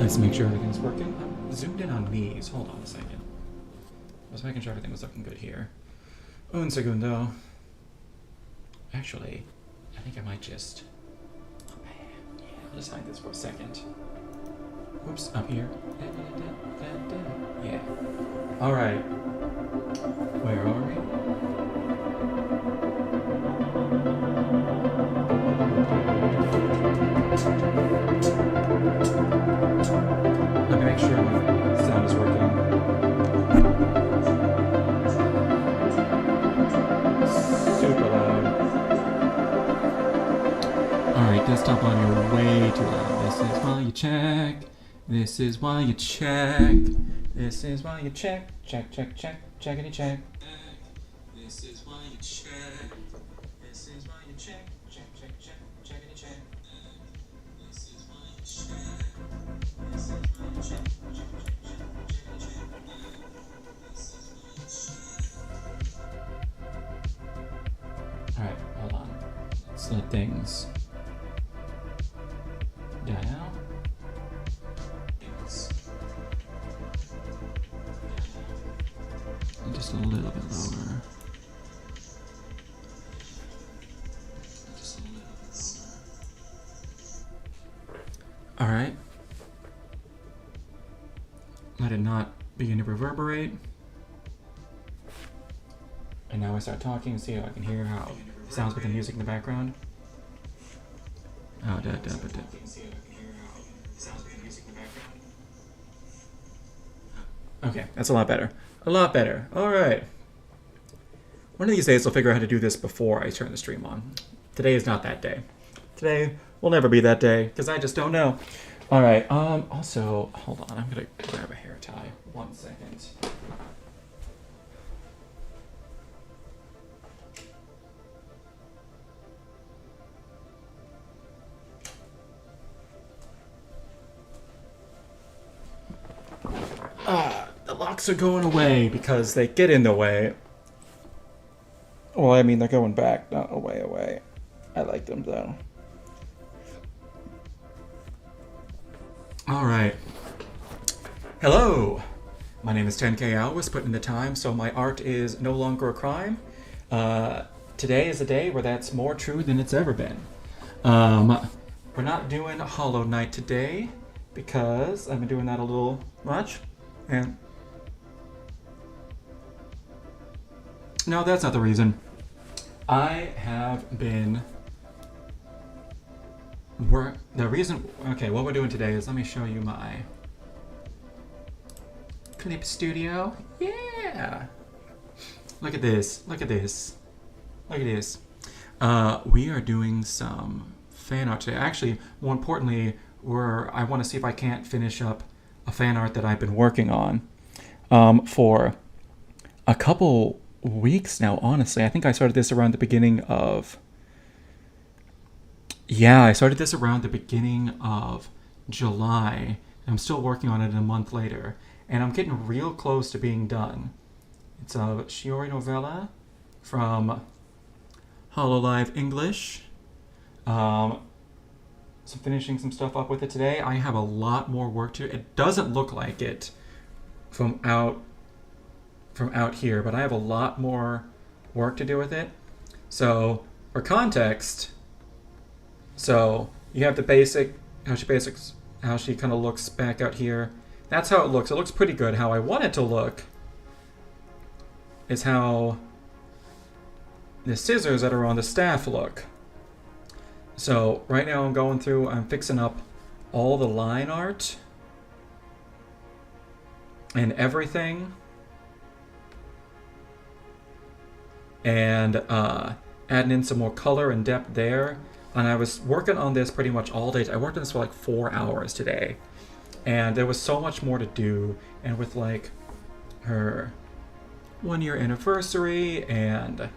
Let's make sure everything's working. I'm zoomed in on these. Hold on a second. I was making sure everything was looking good here. Un segundo. Actually, I think I might just... Yeah, I'll just hide this for a second. Oops, up here. Yeah. Alright. Where are we? Let me make sure my sound is working. Super loud. Alright, desktop audio way too loud. This is while you check. This is while you check. This is while you check. Check, check, check. Checkity check. This is while you check. This is while you check. Check, check, check. Checkity check. This is while you check. This is while you check. Check, check, check. Checkity check. This is while you check. Alright, hold on. Let's let things die out. Just a little bit lower. Just a little bit lower. Alright. Let it not begin to reverberate. And now I start talking and see how I can hear how it sounds with the music in the background. Oh, okay, that's a lot better. A lot better. Alright. One of these days I'll figure out how to do this before I turn the stream on. Today is not that day. Today will never be that day, because I just don't know. Alright, also, hold on, I'm gonna grab a hair tie. 1 second. The locks are going away because they get in the way. Well, I mean, they're going back, not away. I like them, though. Alright. Hello! My name is 10K Alwas, put in the time, so my art is no longer a crime. Today is a day where that's more true than it's ever been. We're not doing Hollow Knight today, because I've been doing that a little much. And no, that's not the reason. I have been okay, what we're doing today is, let me show you my clip studio. Yeah. Look at this. Look at this. Look at this. We are doing some fan art today. Actually, more importantly, I want to see if I can't finish up a fan art that I've been working on for a couple weeks now, honestly. I think I started this around the beginning of... Yeah, I started this around the beginning of July. I'm still working on it a month later. And I'm getting real close to being done. It's a Shiori Novella from Hololive English. So finishing some stuff up with it today. I have a lot more work to do. It doesn't look like it from out here, but I have a lot more work to do with it. So for context, so you have the basic, how she kind of looks back out here. That's how it looks. It looks pretty good. How I want it to look is how the scissors that are on the staff look. So right now I'm fixing up all the line art and everything. And adding in some more color and depth there. And I was working on this pretty much all day. I worked on this for like 4 hours today. And there was so much more to do. And with like her 1-year anniversary and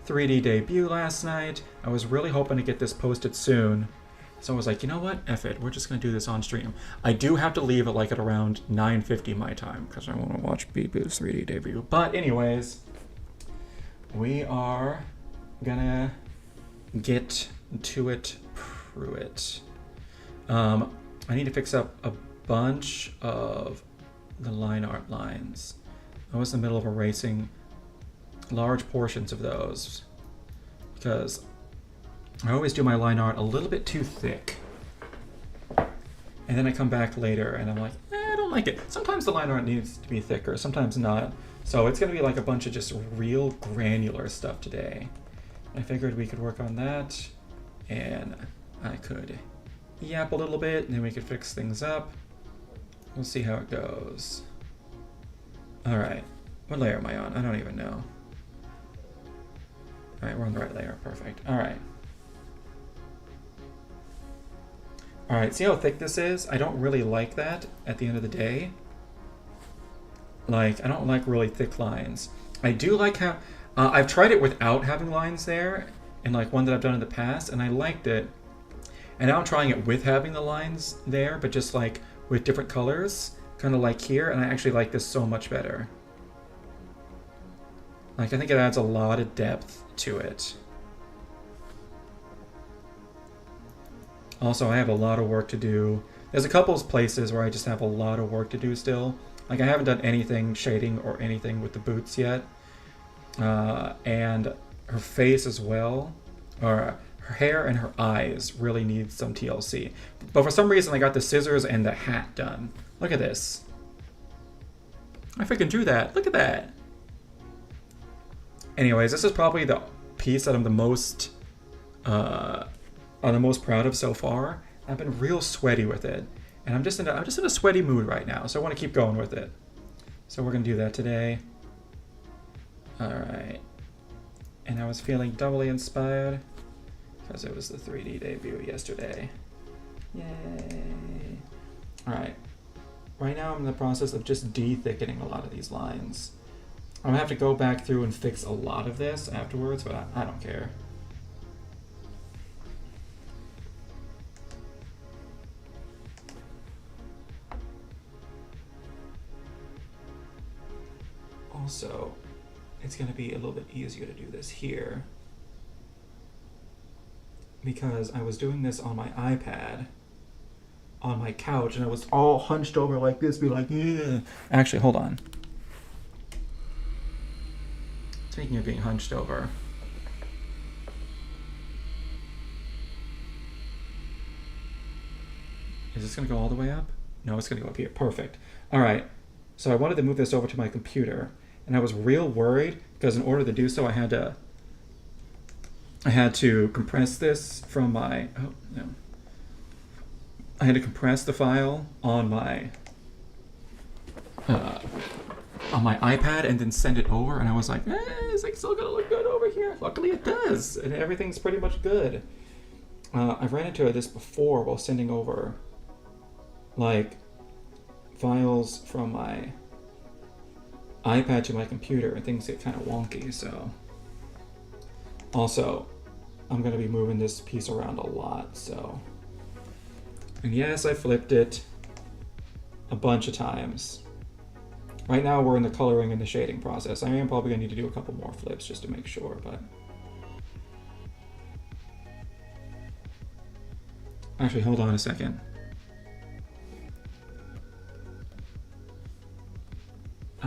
3D debut last night, I was really hoping to get this posted soon. So I was like, you know what? F it. We're just going to do this on stream. I do have to leave it like at around 9:50 my time because I want to watch Bibu's 3D debut. But anyways, we are gonna get to it, Pruitt. I need to fix up a bunch of the line art lines. I was in the middle of erasing large portions of those because I always do my line art a little bit too thick. And then I come back later and I'm like, I don't like it. Sometimes the line art needs to be thicker, sometimes not. So it's going to be like a bunch of just real granular stuff today. I figured we could work on that, and I could yap a little bit, and then we could fix things up. We'll see how it goes. Alright, what layer am I on? I don't even know. Alright, we're on the right layer, perfect. Alright. Alright, see how thick this is? I don't really like that at the end of the day. Like, I don't like really thick lines. I do like how... I've tried it without having lines there, and like one that I've done in the past, and I liked it. And now I'm trying it with having the lines there, but just like with different colors, kind of like here, and I actually like this so much better. Like, I think it adds a lot of depth to it. Also, I have a lot of work to do. There's a couple of places where I just have a lot of work to do still. Like, I haven't done anything shading or anything with the boots yet. And her face as well, or her hair and her eyes really need some TLC. But for some reason, I got the scissors and the hat done. Look at this. I freaking drew that. Look at that. Anyways, this is probably the piece that I'm the most proud of so far. I've been real sweaty with it, and I'm just in a sweaty mood right now, so I want to keep going with it. So we're gonna do that today. All right, and I was feeling doubly inspired because it was the 3D debut yesterday. Yay! All right, right now I'm in the process of just de-thickening a lot of these lines. I'm gonna have to go back through and fix a lot of this afterwards, but I don't care. Also, it's going to be a little bit easier to do this here because I was doing this on my iPad on my couch, and I was all hunched over like this, be like, yeah. Actually, hold on. Speaking of being hunched over, is this going to go all the way up? No, it's going to go up here. Perfect. All right. So I wanted to move this over to my computer, and I was real worried because in order to do so, I had to compress this from my, oh no. I had to compress the file on my iPad and then send it over, and I was like, is it still gonna look good over here? Luckily it does, and everything's pretty much good. I've ran into this before while sending over like files from my iPad to my computer, and things get kind of wonky. So also, I'm going to be moving this piece around a lot, so, and yes, I flipped it a bunch of times. Right now we're in the coloring and the shading process. I am probably going to need to do a couple more flips just to make sure, but actually, hold on a second.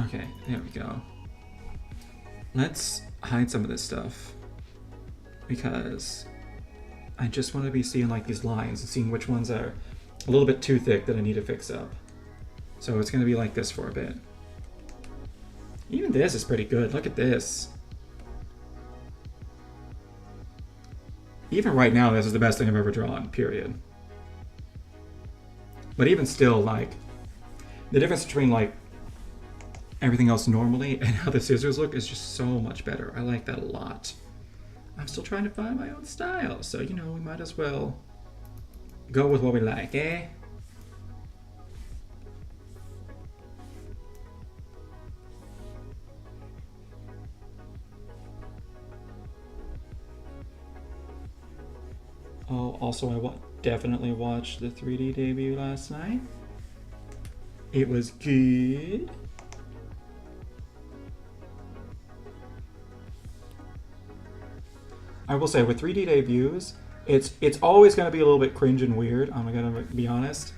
Okay, there we go. Let's hide some of this stuff because I just want to be seeing like these lines and seeing which ones are a little bit too thick that I need to fix up. So it's going to be like this for a bit. Even this is pretty good. Look at this. Even right now, this is the best thing I've ever drawn, period. But even still, like, the difference between like everything else normally and how the scissors look is just so much better. I like that a lot. I'm still trying to find my own style, so you know, we might as well go with what we like, eh? Oh, also I definitely watched the 3D debut last night. It was good. I will say with 3D debuts, it's always going to be a little bit cringe and weird. I'm going to be honest.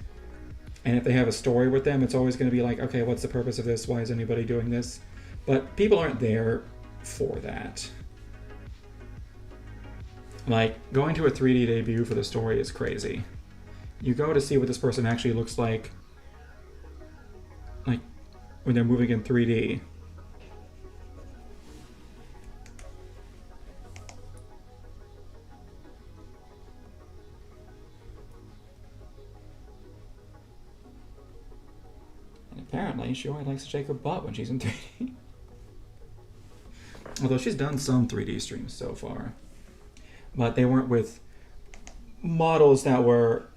And if they have a story with them, it's always going to be like, okay, what's the purpose of this? Why is anybody doing this? But people aren't there for that. Like, going to a 3D debut for the story is crazy. You go to see what this person actually looks like when they're moving in 3D. And apparently, she only likes to shake her butt when she's in 3D. Although she's done some 3D streams so far. But they weren't with models that were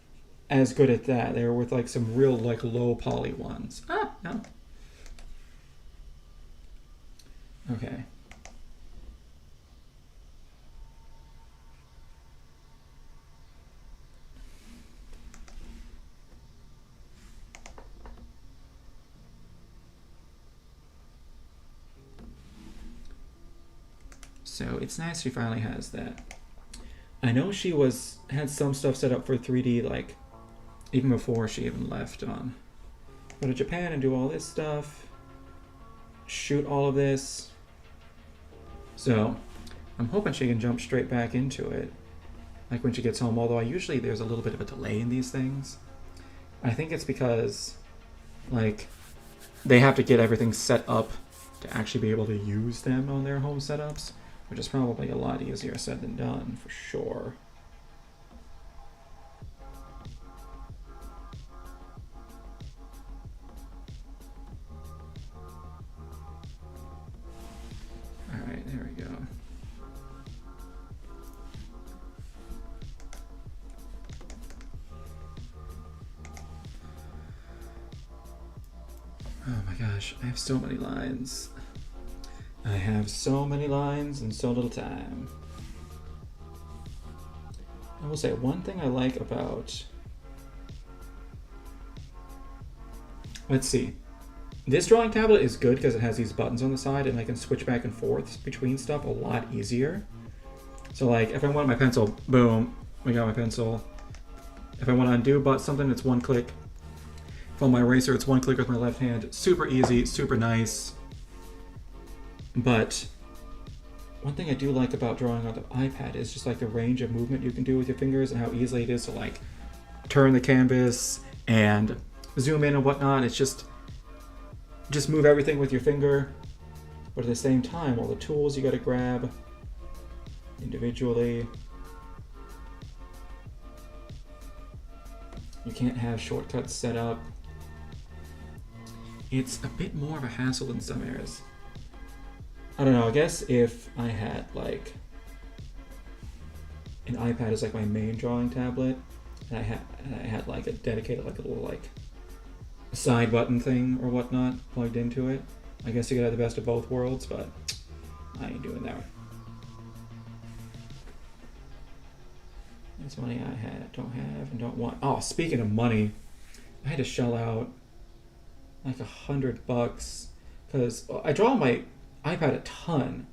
as good at that. They were with like some real like low poly ones. No. Okay. So it's nice she finally has that. I know she had some stuff set up for 3D like even before she even left on. Go to Japan and do all this stuff. Shoot all of this. So I'm hoping she can jump straight back into it. Like when she gets home, although usually there's a little bit of a delay in these things. I think it's because like they have to get everything set up to actually be able to use them on their home setups, which is probably a lot easier said than done, for sure. Alright, there we go. Oh my gosh, I have so many lines. I have so many lines and so little time. I will say one thing I like about... Let's see. This drawing tablet is good because it has these buttons on the side and I can switch back and forth between stuff a lot easier. So like if I want my pencil, boom, we got my pencil. If I want to undo something, it's one click. If on my eraser, it's one click with my left hand. Super easy, super nice. But one thing I do like about drawing on the iPad is just like the range of movement you can do with your fingers and how easily it is to like turn the canvas and zoom in and whatnot. It's just move everything with your finger, but at the same time, all the tools you got to grab individually. You can't have shortcuts set up. It's a bit more of a hassle in some areas. I don't know, I guess if I had like an iPad as like my main drawing tablet, and I had like a dedicated like a little like side button thing or whatnot plugged into it, I guess you could have the best of both worlds, but I ain't doing that. That's money don't have and don't want. Oh, speaking of money, I had to shell out like $100 because I draw on my iPad a ton.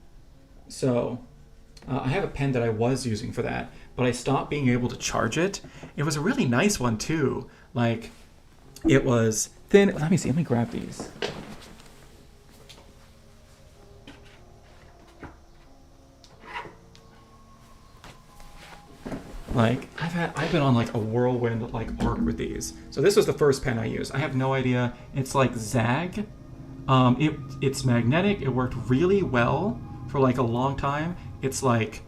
So I have a pen that I was using for that, but I stopped being able to charge it. It was a really nice one too. Like it was thin. Let me grab these. Like I've been on like a whirlwind like arc with these. So this was the first pen I used. I have no idea. It's like Zag. It's magnetic. It worked really well for like a long time. It's like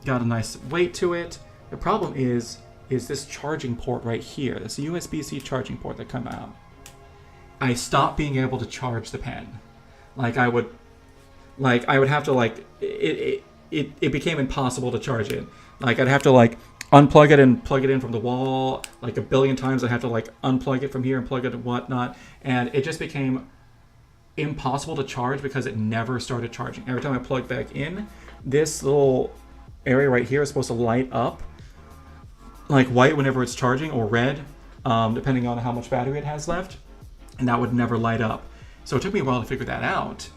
got a nice weight to it. The problem is this charging port right here. This USB-C charging port that come out. I stopped being able to charge the pen. I would have to like it became impossible to charge it. Like I'd have to like unplug it and plug it in from the wall like a billion times. I'd have to like unplug it from here and plug it and whatnot, and it just became impossible to charge because it never started charging. Every time I plug back in, this little area right here is supposed to light up like white whenever it's charging, or red, depending on how much battery it has left, and that would never light up. So it took me a while to figure that out.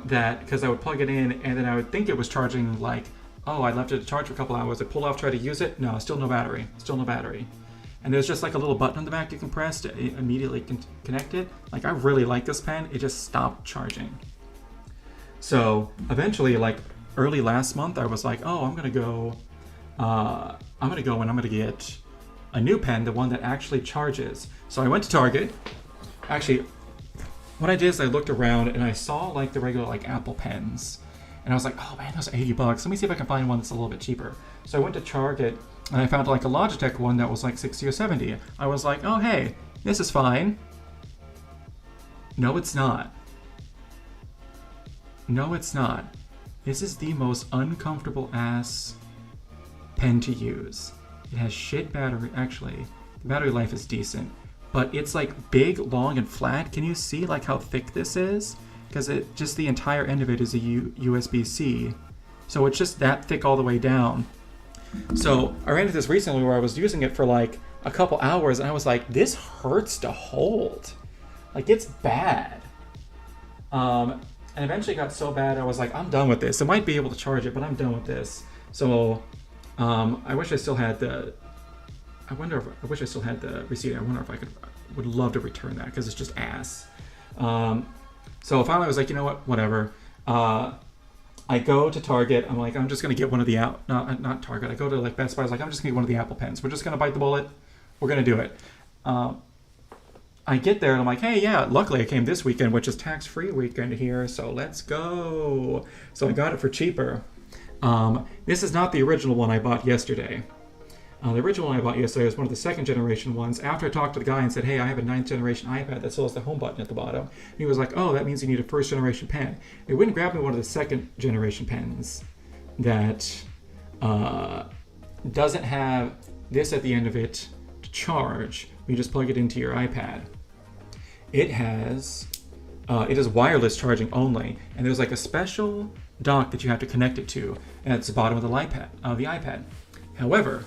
That because I would plug it in and then I would think it was charging, like, oh, I left it to charge for a couple hours. I pulled off, tried to use it. No, still no battery. and there's just like a little button on the back you can press to immediately connect it. Like, I really like this pen. It just stopped charging. So eventually, like early last month, I was like, oh, I'm gonna go and I'm gonna get a new pen, the one that actually charges. So I went to Target. Actually, what I did is I looked around and I saw like the regular like Apple pens, and I was like, oh man, those are $80. Let me see if I can find one that's a little bit cheaper. So I went to Target and I found like a Logitech one that was like 60 or 70. I was like, oh hey, this is fine. No, it's not. No, it's not. This is the most uncomfortable ass pen to use. It has shit battery. Actually, the battery life is decent, but it's like big, long, and flat. Can you see like how thick this is? Because it just the entire end of it is a USB-C, so it's just that thick all the way down. So I ran into this recently where I was using it for like a couple hours, and I was like, this hurts to hold. Like, it's bad. And eventually it got so bad, I was like, I'm done with this. I might be able to charge it, but I'm done with this. So I wish I still had the. I wish I still had the receipt. I wonder if I would love to return that because it's just ass. So finally I was like, you know what, whatever. I go to Target. I'm like, I'm just gonna get one of the not Target. I go to like Best Buy. I was like, I'm just gonna get one of the Apple pens. We're just gonna bite the bullet. We're gonna do it. I get there and I'm like, hey, yeah, luckily I came this weekend, which is tax-free weekend here, so let's go. So I got it for cheaper. This is not the original one I bought yesterday. The original one I bought yesterday was one of the second generation ones. After I talked to the guy and said, hey, I have a 9th generation iPad that still has the home button at the bottom. And he was like, oh, that means you need a first generation pen. It wouldn't grab me one of the second generation pens that doesn't have this at the end of it to charge. You just plug it into your iPad. It is wireless charging only, and there's like a special dock that you have to connect it to, and it's the bottom of the iPad. However,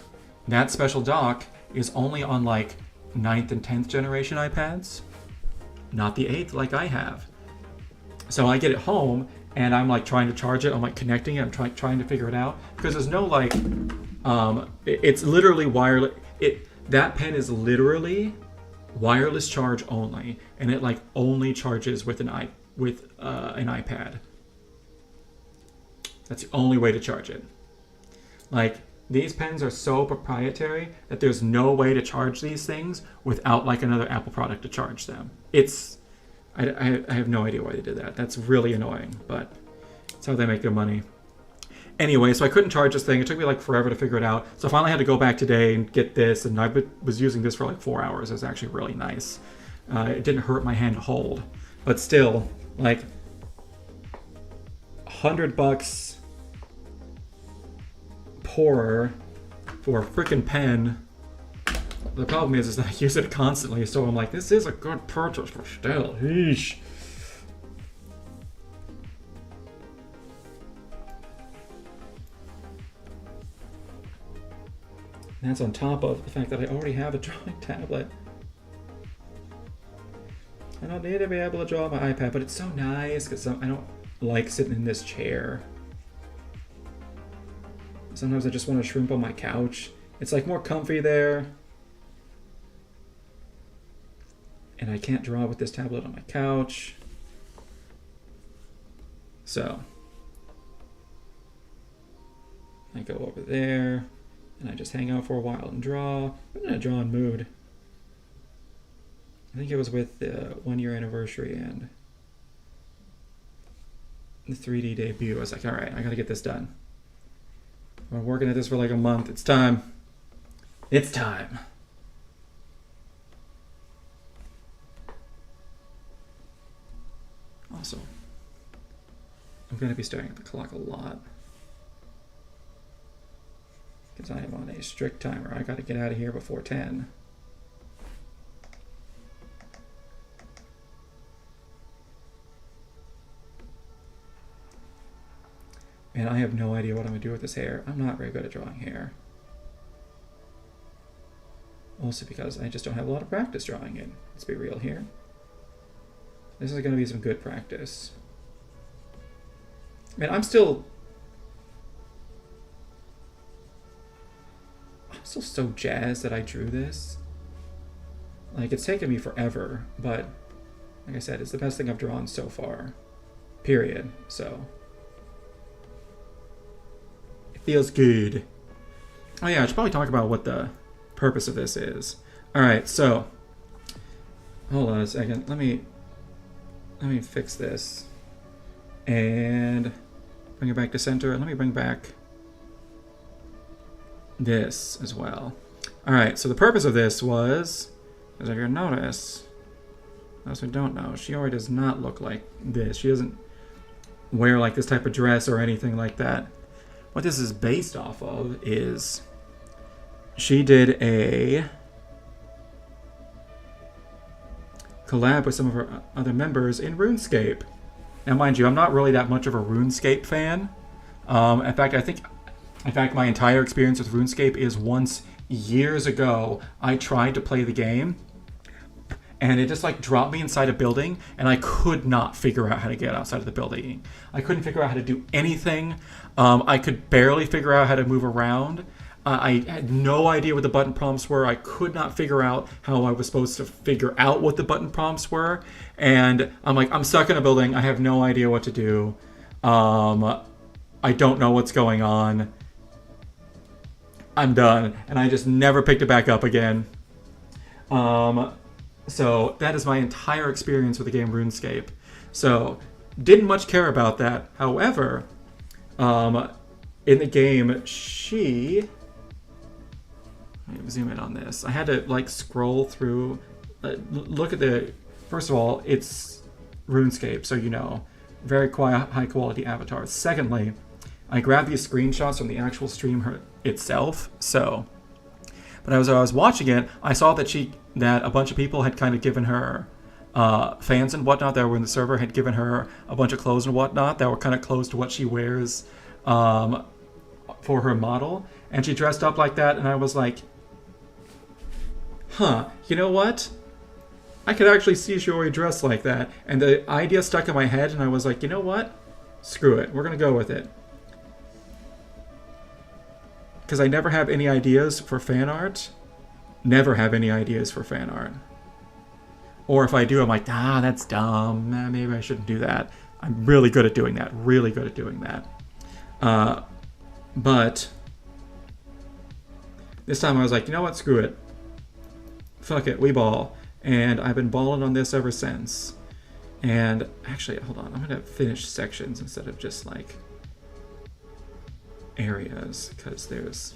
that special dock is only on like 9th and 10th generation iPads, not the 8th like I have. So I get it home, and I'm like trying to charge it. I'm like connecting it. I'm trying to figure it out because there's no like, it's literally wireless. That pen is literally wireless charge only, and it like only charges with an iPad. That's the only way to charge it. Like, these pens are so proprietary that there's no way to charge these things without like another Apple product to charge them. I have no idea why they did that. That's really annoying, but it's how they make their money. Anyway, so I couldn't charge this thing. It took me like forever to figure it out. So I finally had to go back today and get this, and I was using this for like 4 hours. It was actually really nice. It didn't hurt my hand to hold, but still, like $100 poorer for a freaking pen. The problem is that I use it constantly, so I'm like, this is a good purchase, but still, yeesh. And that's on top of the fact that I already have a drawing tablet. I don't need to be able to draw on my iPad, but it's so nice because I don't like sitting in this chair. Sometimes I just want to shrimp on my couch. It's like more comfy there. And I can't draw with this tablet on my couch. So I go over there. And I just hang out for a while and draw. I'm in a drawing mood. I think it was with the 1 year anniversary and the 3D debut. I was like, all right, I gotta get this done. I've been working at this for like a month. It's time. It's time. Also, I'm gonna be staring at the clock a lot. Because I am on a strict timer. I gotta get out of here before 10. Man, I have no idea what I'm gonna do with this hair. I'm not very good at drawing hair. Also because I just don't have a lot of practice drawing it. Let's be real here. This is gonna be some good practice. Man, I'm still so jazzed that I drew this. Like, it's taken me forever, but like I said, it's the best thing I've drawn so far. Period. So it feels good. Oh yeah, I should probably talk about what the purpose of this is. Alright, so hold on a second. Let me fix this. And bring it back to center. And let me bring back this as well. Alright, so the purpose of this was, as you're gonna notice, those who don't know, Shiori does not look like this. She doesn't wear like this type of dress or anything like that. What this is based off of is she did a collab with some of her other members in RuneScape. Now, mind you, I'm not really that much of a RuneScape fan. In fact, my entire experience with RuneScape is once years ago, I tried to play the game, and it just like dropped me inside a building, and I could not figure out how to get outside of the building. I couldn't figure out how to do anything. I could barely figure out how to move around. I had no idea what the button prompts were. I could not figure out how I was supposed to figure out what the button prompts were. And I'm like, I'm stuck in a building. I have no idea what to do. I don't know what's going on. I'm done. And I just never picked it back up again. So that is my entire experience with the game RuneScape. So didn't much care about that. However, in the game, let me zoom in on this. I had to like scroll through, look at the, first of all, it's RuneScape, so you know, very high quality avatars. Secondly, I grabbed these screenshots from the actual stream itself, so, but as I was watching it, I saw that a bunch of people had kind of given her, fans and whatnot that were in the server had given her a bunch of clothes and whatnot that were kind of close to what she wears for her model, and she dressed up like that, and I was like, huh, you know what? I could actually see Shiori dressed like that. And the idea stuck in my head, and I was like, you know what? Screw it. We're going to go with it. Because I never have any ideas for fan art. Never have any ideas for fan art. Or if I do, I'm like, that's dumb. Maybe I shouldn't do that. I'm really good at doing that. Really good at doing that. But this time I was like, you know what? Screw it. Fuck it, we ball. And I've been balling on this ever since. And actually, hold on, I'm gonna finish sections instead of just like areas, because there's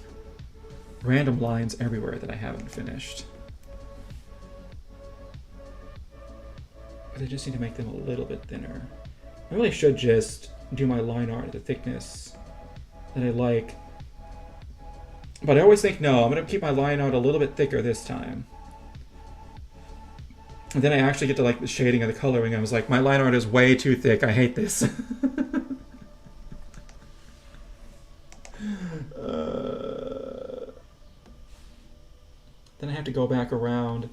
random lines everywhere that I haven't finished. But I just need to make them a little bit thinner. I really should just do my line art at the thickness that I like. But I always think, no, I'm gonna keep my line art a little bit thicker this time. And then I actually get to like the shading of the coloring. I was like, my line art is way too thick. I hate this. Then I have to go back around.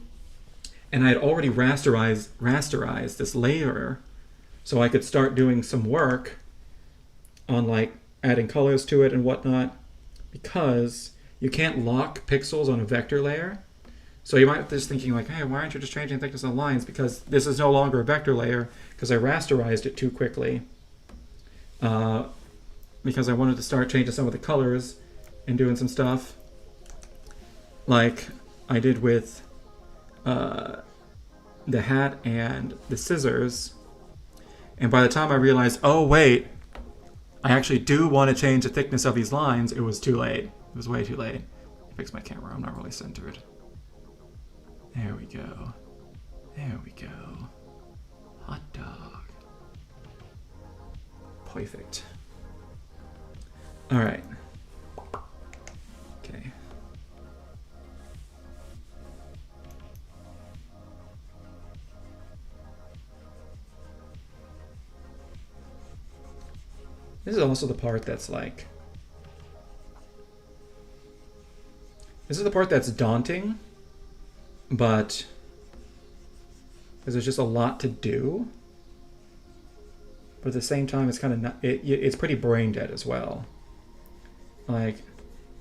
And I had already rasterized this layer so I could start doing some work on like adding colors to it and whatnot, because you can't lock pixels on a vector layer. So you might be just thinking like, hey, why aren't you just changing thickness on lines? Because this is no longer a vector layer, because I rasterized it too quickly. Because I wanted to start changing some of the colors and doing some stuff like I did with the hat and the scissors. And by the time I realized, oh wait, I actually do want to change the thickness of these lines, it was too late. It was way too late. Fix my camera, I'm not really centered. There we go. There we go. Hot dog. Perfect. Alright. Okay. This is also the part that's like... This is the part that's daunting, but because there's just a lot to do. But at the same time, it's kind of not, it's pretty brain dead as well. Like,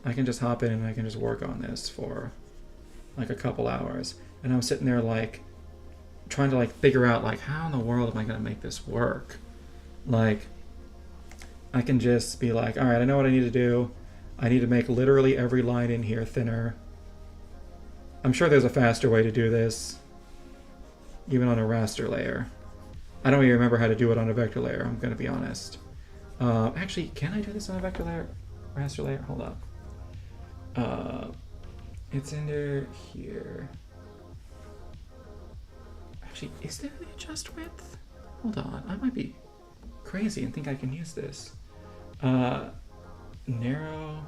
I can just hop in and I can just work on this for like a couple hours, and I was sitting there like trying to like figure out like how in the world am I gonna make this work? Like I can just be like, all right, I know what I need to do. I need to make literally every line in here thinner. I'm sure there's a faster way to do this, even on a raster layer. I don't even remember how to do it on a vector layer, I'm gonna be honest. Actually, can I do this on a vector layer? Raster layer? Hold up. It's under here. Actually, is there the adjust width? Hold on, I might be crazy and think I can use this. Narrow.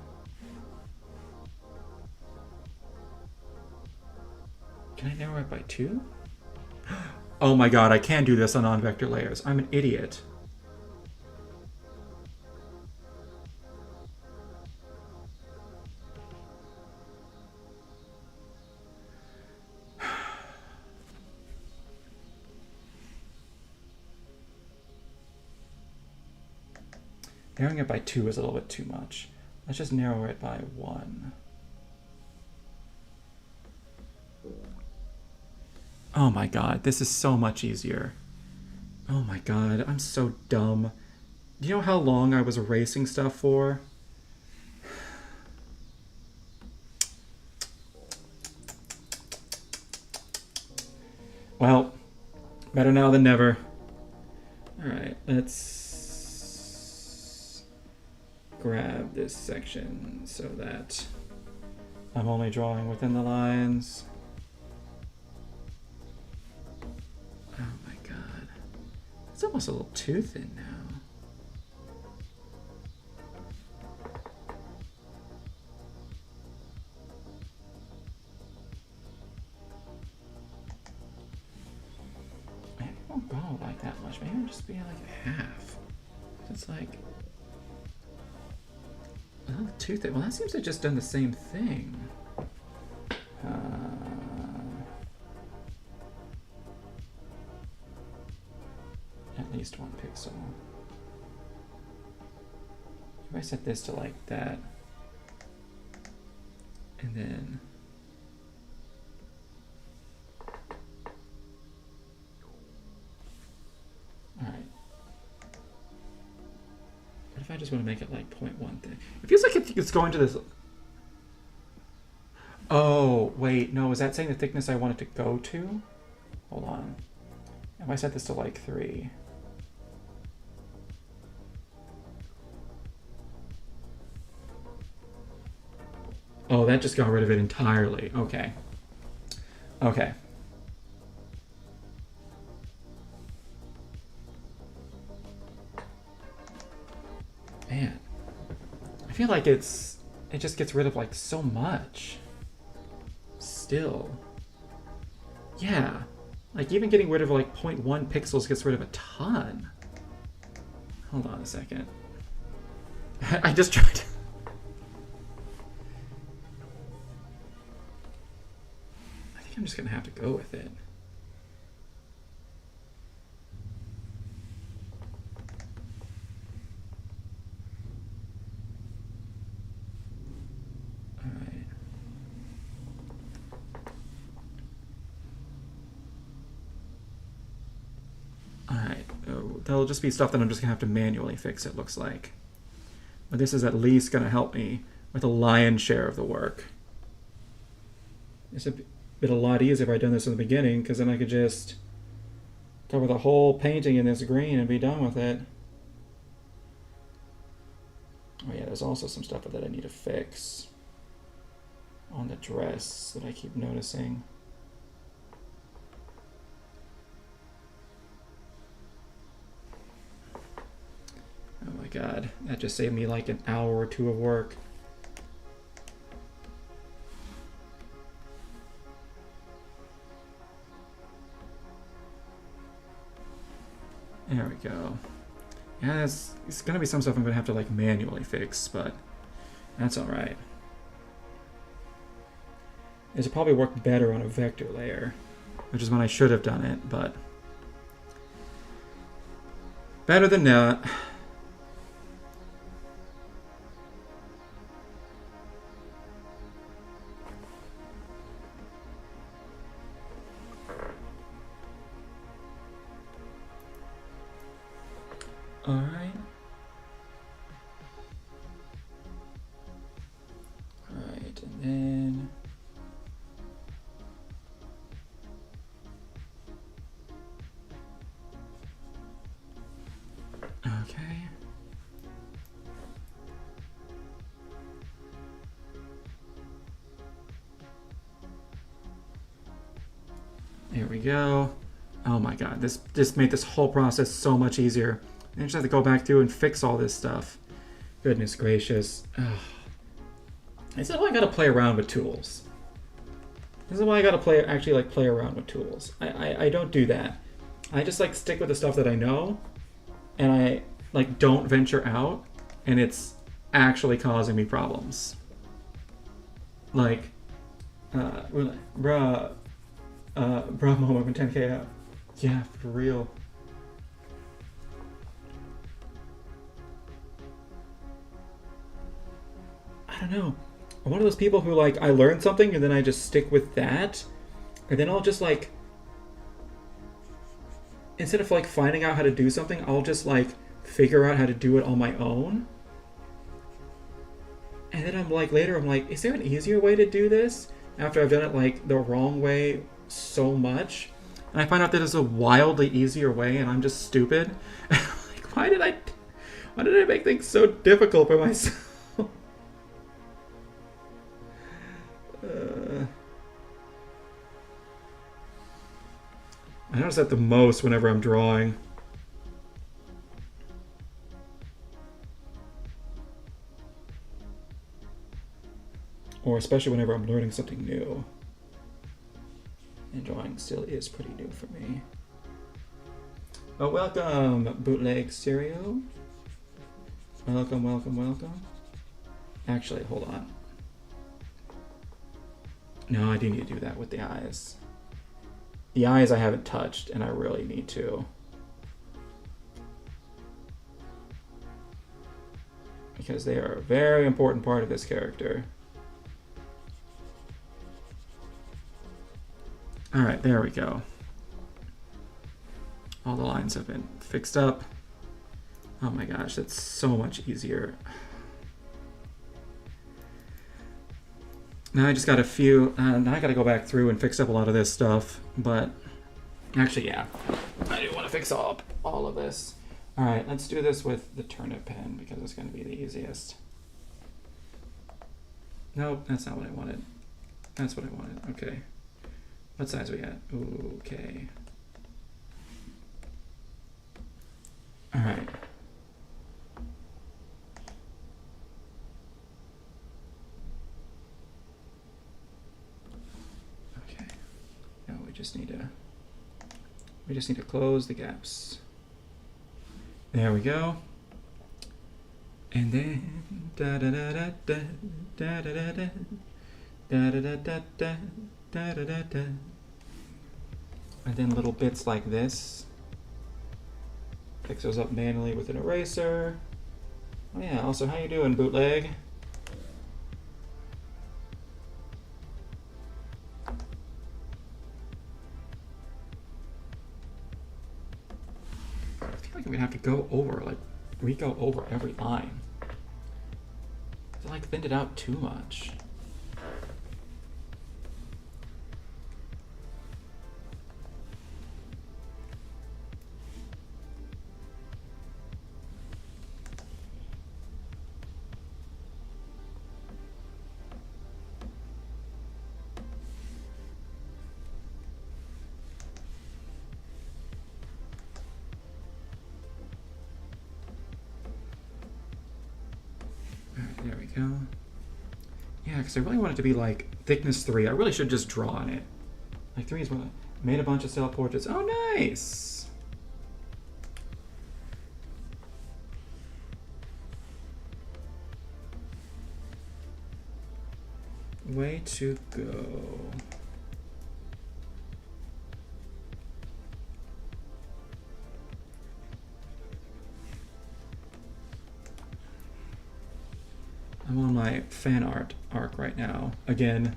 Can I narrow it by 2? Oh my god, I can do this on non-vector layers. I'm an idiot. Narrowing it by 2 is a little bit too much. Let's just narrow it by 1. Oh my god, this is so much easier. Oh my god, I'm so dumb. Do you know how long I was erasing stuff for? Well, better now than never. Alright, let's grab this section so that I'm only drawing within the lines. Oh my god. It's almost a little too thin now. Maybe it won't go like that much. Maybe it'll just be like a half. It's like a little too thin. Well, that seems to have just done the same thing. At least 1 pixel. If I set this to like that, and then all right. What if I just want to make it like 0.1 thing? It feels like it's going to this. Oh wait, no. Is that saying the thickness I want it to go to? Hold on. If I set this to like 3. Oh, that just got rid of it entirely. Okay. Okay. Man. I feel like it just gets rid of like so much. Still. Yeah. Like even getting rid of like 0.1 pixels gets rid of a ton. Hold on a second. I just tried to... I'm just gonna have to go with it. All right. All right. Oh, that'll just be stuff that I'm just gonna have to manually fix, it looks like. But this is at least gonna help me with a lion's share of the work. It's been a lot easier if I'd done this in the beginning, because then I could just cover the whole painting in this green and be done with it. Oh yeah, there's also some stuff that I need to fix on the dress that I keep noticing. Oh my god, that just saved me like an hour or 2 of work. There we go. Yeah, it's gonna be some stuff I'm gonna have to like manually fix, but that's alright. This will probably work better on a vector layer, which is when I should have done it, but better than not. Alright. Alright, and then... Okay. There we go. Oh my god, this made this whole process so much easier. I just have to go back through and fix all this stuff. Goodness gracious. Ugh. This is why I gotta play around with tools. This is why I gotta play around with tools. I don't do that. I just like stick with the stuff that I know, and I like don't venture out, and it's actually causing me problems. Like, bruh, Momo from 10K out. Yeah, for real. I don't know. I'm one of those people who, like, I learn something and then I just stick with that. And then I'll just, like, instead of, like, finding out how to do something, I'll just, like, figure out how to do it on my own. And then I'm like, later I'm like, is there an easier way to do this? After I've done it, like, the wrong way so much. And I find out that there's a wildly easier way and I'm just stupid. Like, why did I make things so difficult for myself? I notice that the most whenever I'm drawing. Or especially whenever I'm learning something new. And drawing still is pretty new for me. Oh, welcome, Bootleg Stereo. Welcome, welcome, welcome. Actually, hold on. No, I do need to do that with the eyes. The eyes I haven't touched, and I really need to. Because they are a very important part of this character. Alright, there we go. All the lines have been fixed up. Oh my gosh, that's so much easier. Now I just got a few, now I gotta go back through and fix up a lot of this stuff, but actually, yeah, I do want to fix up all of this. Alright, let's do this with the turnip pen because it's going to be the easiest. Nope, that's not what I wanted. That's what I wanted, okay. What size are we at? Okay. Alright. Okay. Now we just need to close the gaps. There we go. And then da da da da da da da da da da da da da da da da da. And then little bits like this. Fix those up manually with an eraser. Oh yeah, also how you doing, Bootleg? I feel like I'm gonna have to go over, like, re-go over every line. I like thinned it out too much. There we go. Yeah, because I really want it to be like thickness 3. I really should just draw on it. Like 3 is what I made a bunch of self-portraits. Oh, nice! Way to go. I'm on my fan art arc right now, again.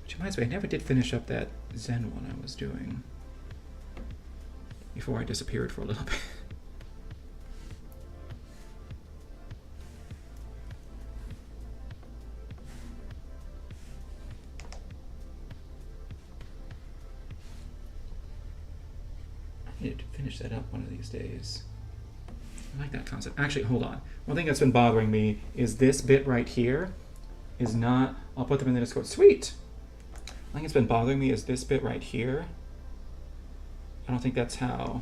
Which reminds me, I never did finish up that Zen one I was doing before I disappeared for a little bit. need to finish that up one of these days. I like that concept. Actually, hold on. One thing that's been bothering me is this bit right here is not... I'll put them in the Discord. Sweet! I think it's been bothering me is this bit right here. I don't think that's how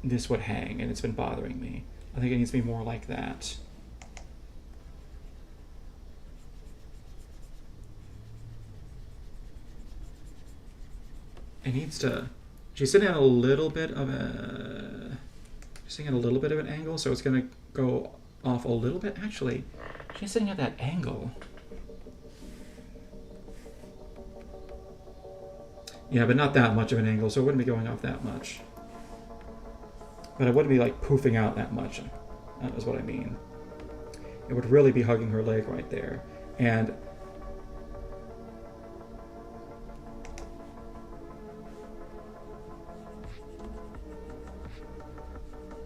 this would hang, and it's been bothering me. I think it needs to be more like that. It needs to... She's sitting at a little bit of a... She's sitting at a little bit of an angle, so it's going to go off a little bit. Actually, she's sitting at that angle. Yeah, but not that much of an angle, so it wouldn't be going off that much. But it wouldn't be like poofing out that much. That is what I mean. It would really be hugging her leg right there. And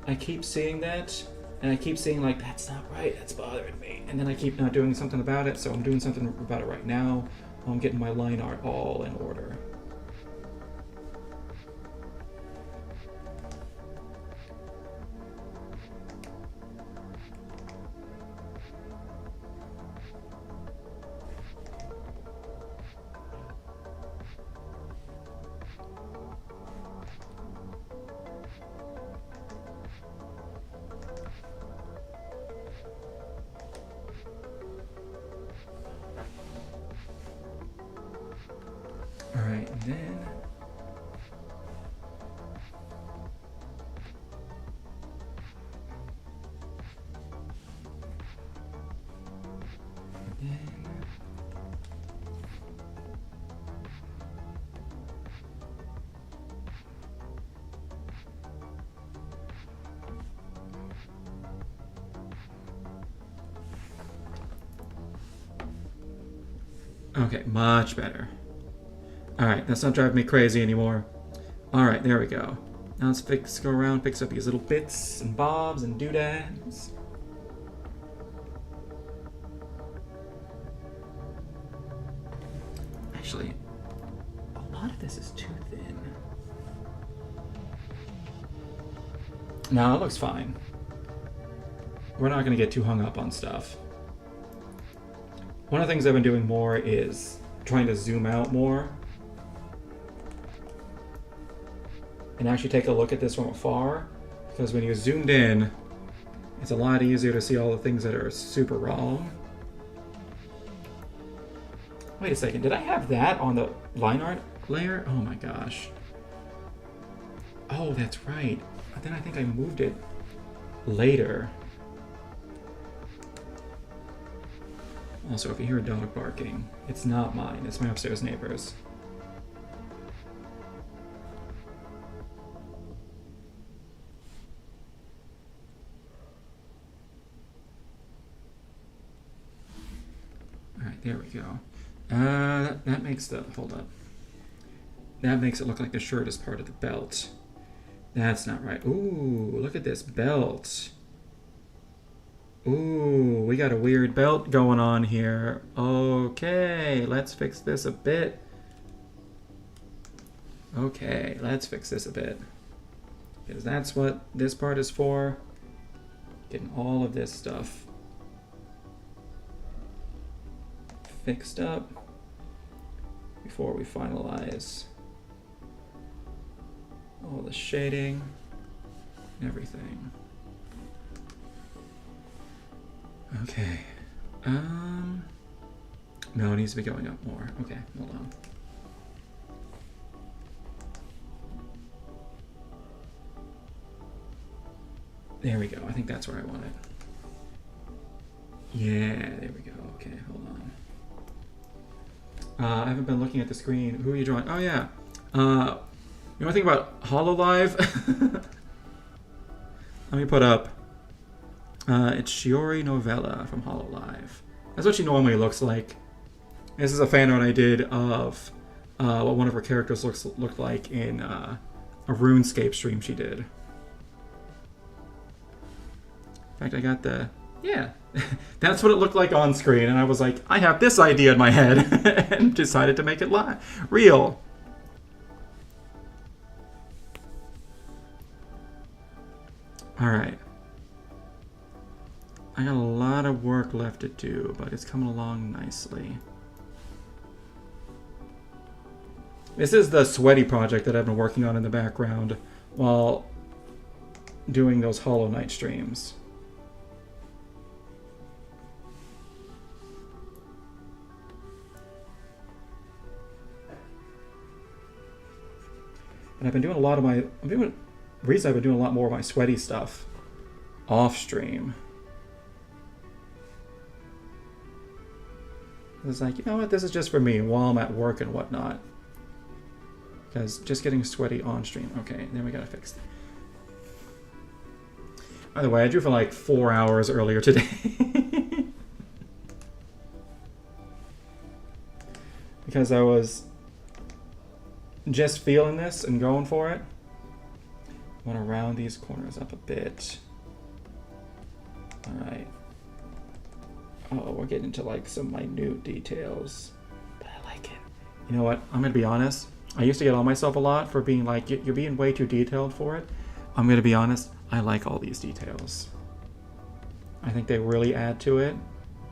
I keep seeing that, and I keep seeing like, that's not right, that's bothering me. And then I keep not doing something about it, so I'm doing something about it right now. I'm getting my line art all in order. Alright, and then... Okay, much better. Alright, that's not driving me crazy anymore. Alright, there we go. Now let's go around, fix up these little bits and bobs and doodads. Actually, a lot of this is too thin. No, it looks fine. We're not going to get too hung up on stuff. One of the things I've been doing more is trying to zoom out more and actually take a look at this from afar, because when you're zoomed in, it's a lot easier to see all the things that are super wrong. Wait a second, did I have that on the line art layer? Oh my gosh. Oh, that's right. But then I think I moved it later. Also, if you hear a dog barking, it's not mine, it's my upstairs neighbor's. Alright, there we go. That makes the... Hold up. That makes it look like the shirt is part of the belt. That's not right. Ooh, look at this belt. Ooh, we got a weird belt going on here. Okay, let's fix this a bit. Okay, let's fix this a bit. Because that's what this part is for. Getting all of this stuff fixed up before we finalize all the shading and everything. Okay. No, it needs to be going up more. Okay, hold on. There we go. I think that's where I want it. Yeah, there we go. Okay, hold on. I haven't been looking at the screen. Who are you drawing? Oh, yeah. You know one thing about HoloLive? Let me put up. It's Shiori Novella from HoloLive. That's what she normally looks like. This is a fan art I did of what one of her characters looked like in a RuneScape stream she did. In fact, I got the... Yeah, that's what it looked like on screen, and I was like, I have this idea in my head, and decided to make it real. Alright. I got a lot of work left to do, but it's coming along nicely. This is the sweaty project that I've been working on in the background while doing those Hollow Knight streams. And I've been doing a lot of my... Recently I've been doing a lot more of my sweaty stuff off stream. It's like, you know what, this is just for me while I'm at work and whatnot. Because just getting sweaty on stream. Okay, then we gotta fix that. By the way, I drew for like 4 hours earlier today. Because I was just feeling this and going for it. I want to round these corners up a bit. Alright. Oh, we're getting into like some minute details. But I like it. You know what? I'm going to be honest. I used to get on myself a lot for being like, you're being way too detailed for it. I'm going to be honest. I like all these details. I think they really add to it.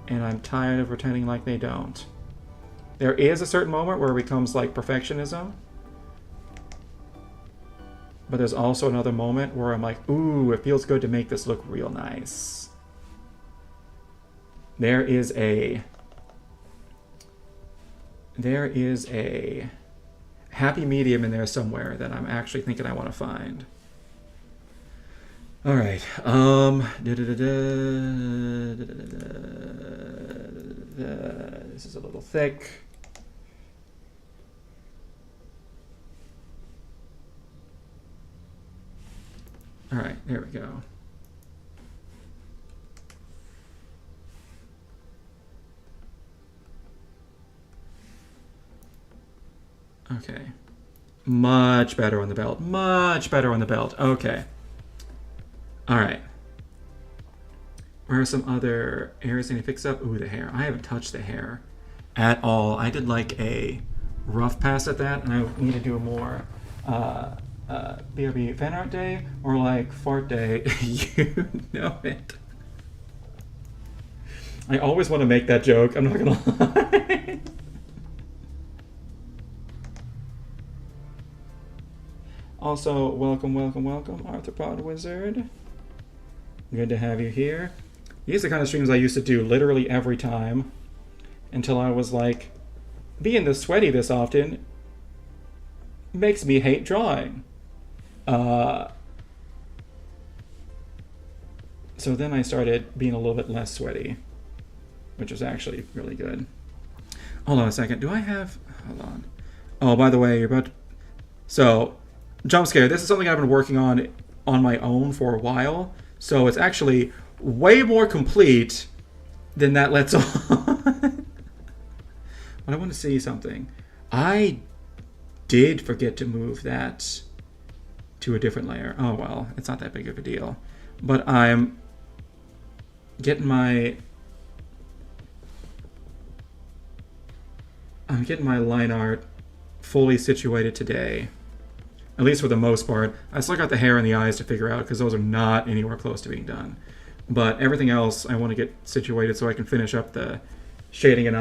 And I'm tired of pretending like they don't. There is a certain moment where it becomes like perfectionism. But there's also another moment where I'm like, ooh, it feels good to make this look real nice. There is a happy medium in there somewhere that I'm actually thinking I want to find. All right. This is a little thick. All right, there we go. Okay. Much better on the belt. Much better on the belt. Okay. All right. Where are some other areas I need to fix up? Ooh, the hair. I haven't touched the hair at all. I did like a rough pass at that, and I need to do a more BRB Fanart day or like fart day. You know it. I always want to make that joke. I'm not gonna lie. Also, welcome, welcome, welcome, Arthropod Wizard. Good to have you here. These are the kind of streams I used to do literally every time until I was like, being this sweaty this often makes me hate drawing. So then I started being a little bit less sweaty, which was actually really good. Hold on a second. Do I have... Hold on. Oh, by the way, you're about to... So, jump scare. This is something I've been working on my own for a while. So it's actually way more complete than that lets on. But I want to see something. I did forget to move that to a different layer. Oh, well, it's not that big of a deal. But I'm getting my line art fully situated today. At least for the most part. I still got the hair and the eyes to figure out because those are not anywhere close to being done. But everything else I want to get situated so I can finish up the shading and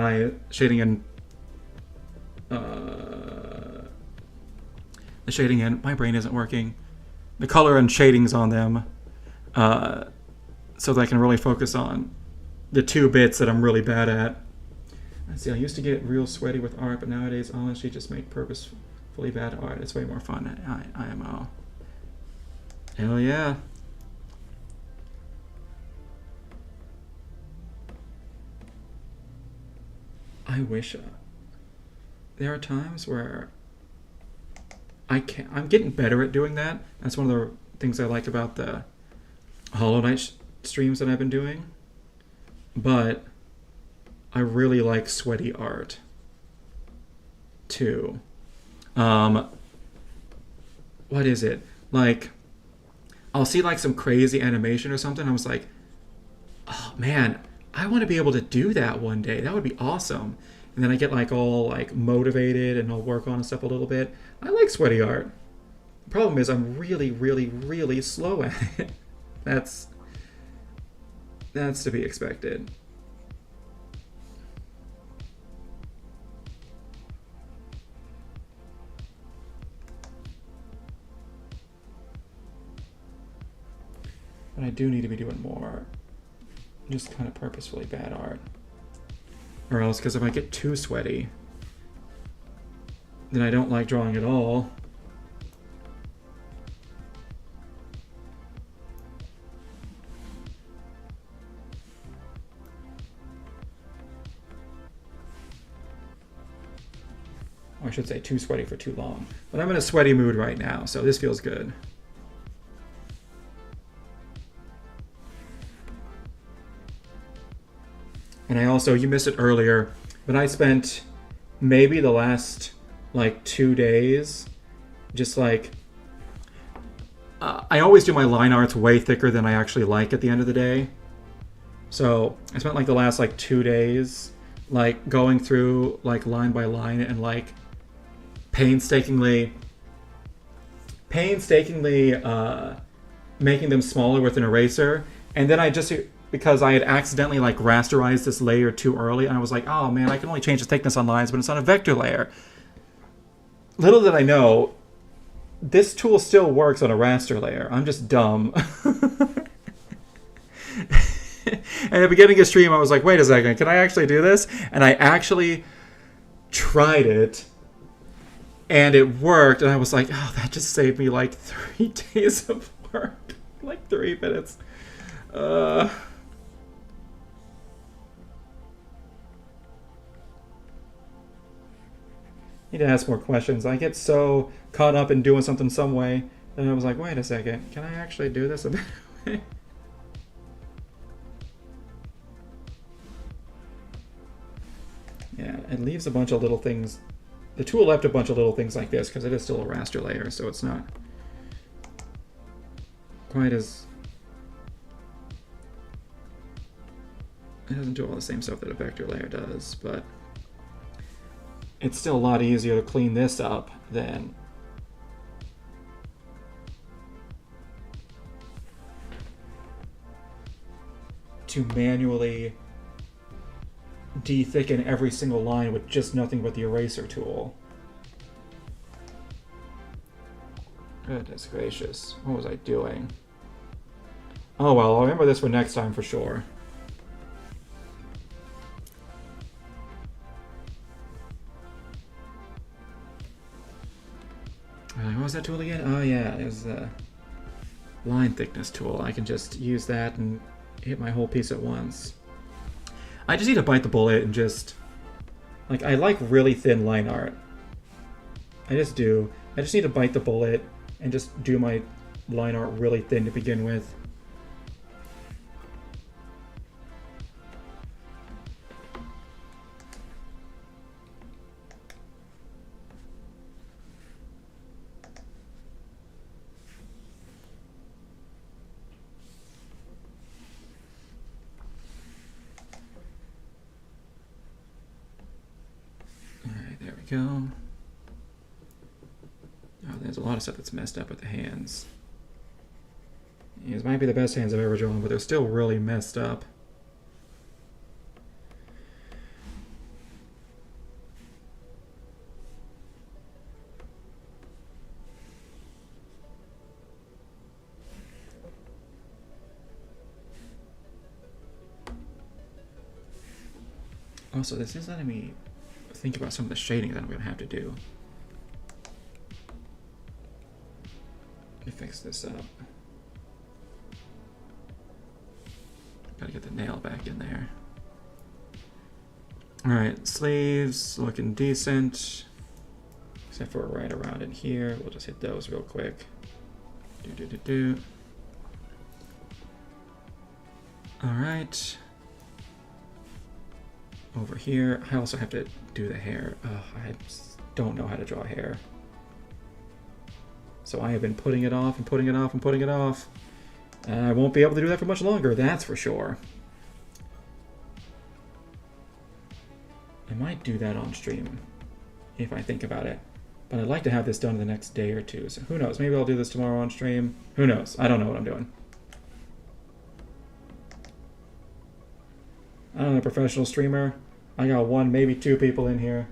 the shading and my brain isn't working. The color and shadings on them so that I can really focus on the two bits that I'm really bad at. Let's see, I used to get real sweaty with art, but nowadays I honestly just make purposefully bad art. It's way more fun at IMO. Hell yeah. I wish there are times where I'm getting better at doing that. That's one of the things I like about the Hollow Knight streams that I've been doing. But I really like sweaty art too. What is it? Like, I'll see like some crazy animation or something. I was like, oh man, I want to be able to do that one day. That would be awesome. And then I get like all like motivated and I'll work on stuff a little bit. I like sweaty art. The problem is I'm really, really, really slow at it. That's to be expected. But I do need to be doing more just kind of purposefully bad art. Or else, because if I get too sweaty, then I don't like drawing at all. Or I should say too sweaty for too long. But I'm in a sweaty mood right now, so this feels good. And I also, you missed it earlier, but I spent maybe the last like 2 days just like I always do my line arts way thicker than I actually like at the end of the day. So I spent like the last like 2 days like going through like line by line and like painstakingly making them smaller with an eraser. And then I just, because I had accidentally like rasterized this layer too early, and I was like, oh man, I can only change the thickness on lines, but it's on a vector layer. Little did I know, this tool still works on a raster layer. I'm just dumb. And at the beginning of stream, I was like, wait a second, can I actually do this? And I actually tried and it worked, and I was like, oh, that just saved me like 3 days of work. Like 3 minutes. Need to ask more questions. I get so caught up in doing something some way, and I was like, wait a second, can I actually do this a better way? Yeah, it leaves a bunch of little things. The tool left a bunch of little things like this because it is still a raster layer, so it's not quite as... It doesn't do all the same stuff that a vector layer does, but it's still a lot easier to clean this up than to manually de-thicken every single line with just nothing but the eraser tool. Goodness gracious. What was I doing? Oh well, I'll remember this for next time for sure. What was that tool again? Oh yeah, it was the line thickness tool. I can just use that and hit my whole piece at once. I just need to bite the bullet and just... Like, I like really thin line art. I just do. I just need to bite the bullet and just do my line art really thin to begin with. Go. Oh, there's a lot of stuff that's messed up with the hands. These might be the best hands I've ever drawn, but they're still really messed up. Also, this is letting me think about some of the shading that I'm going to have to do. Let me fix this up. Gotta get the nail back in there. Alright, sleeves looking decent. Except for right around in here. We'll just hit those real quick. Alright. Over here, I also have to do the hair. I don't know how to draw hair. So I have been putting it off and putting it off and putting it off. And I won't be able to do that for much longer, that's for sure. I might do that on stream, if I think about it. But I'd like to have this done the next day or two, so who knows? Maybe I'll do this tomorrow on stream. Who knows? I don't know what I'm doing. a professional streamer. I got 1, maybe 2 people in here.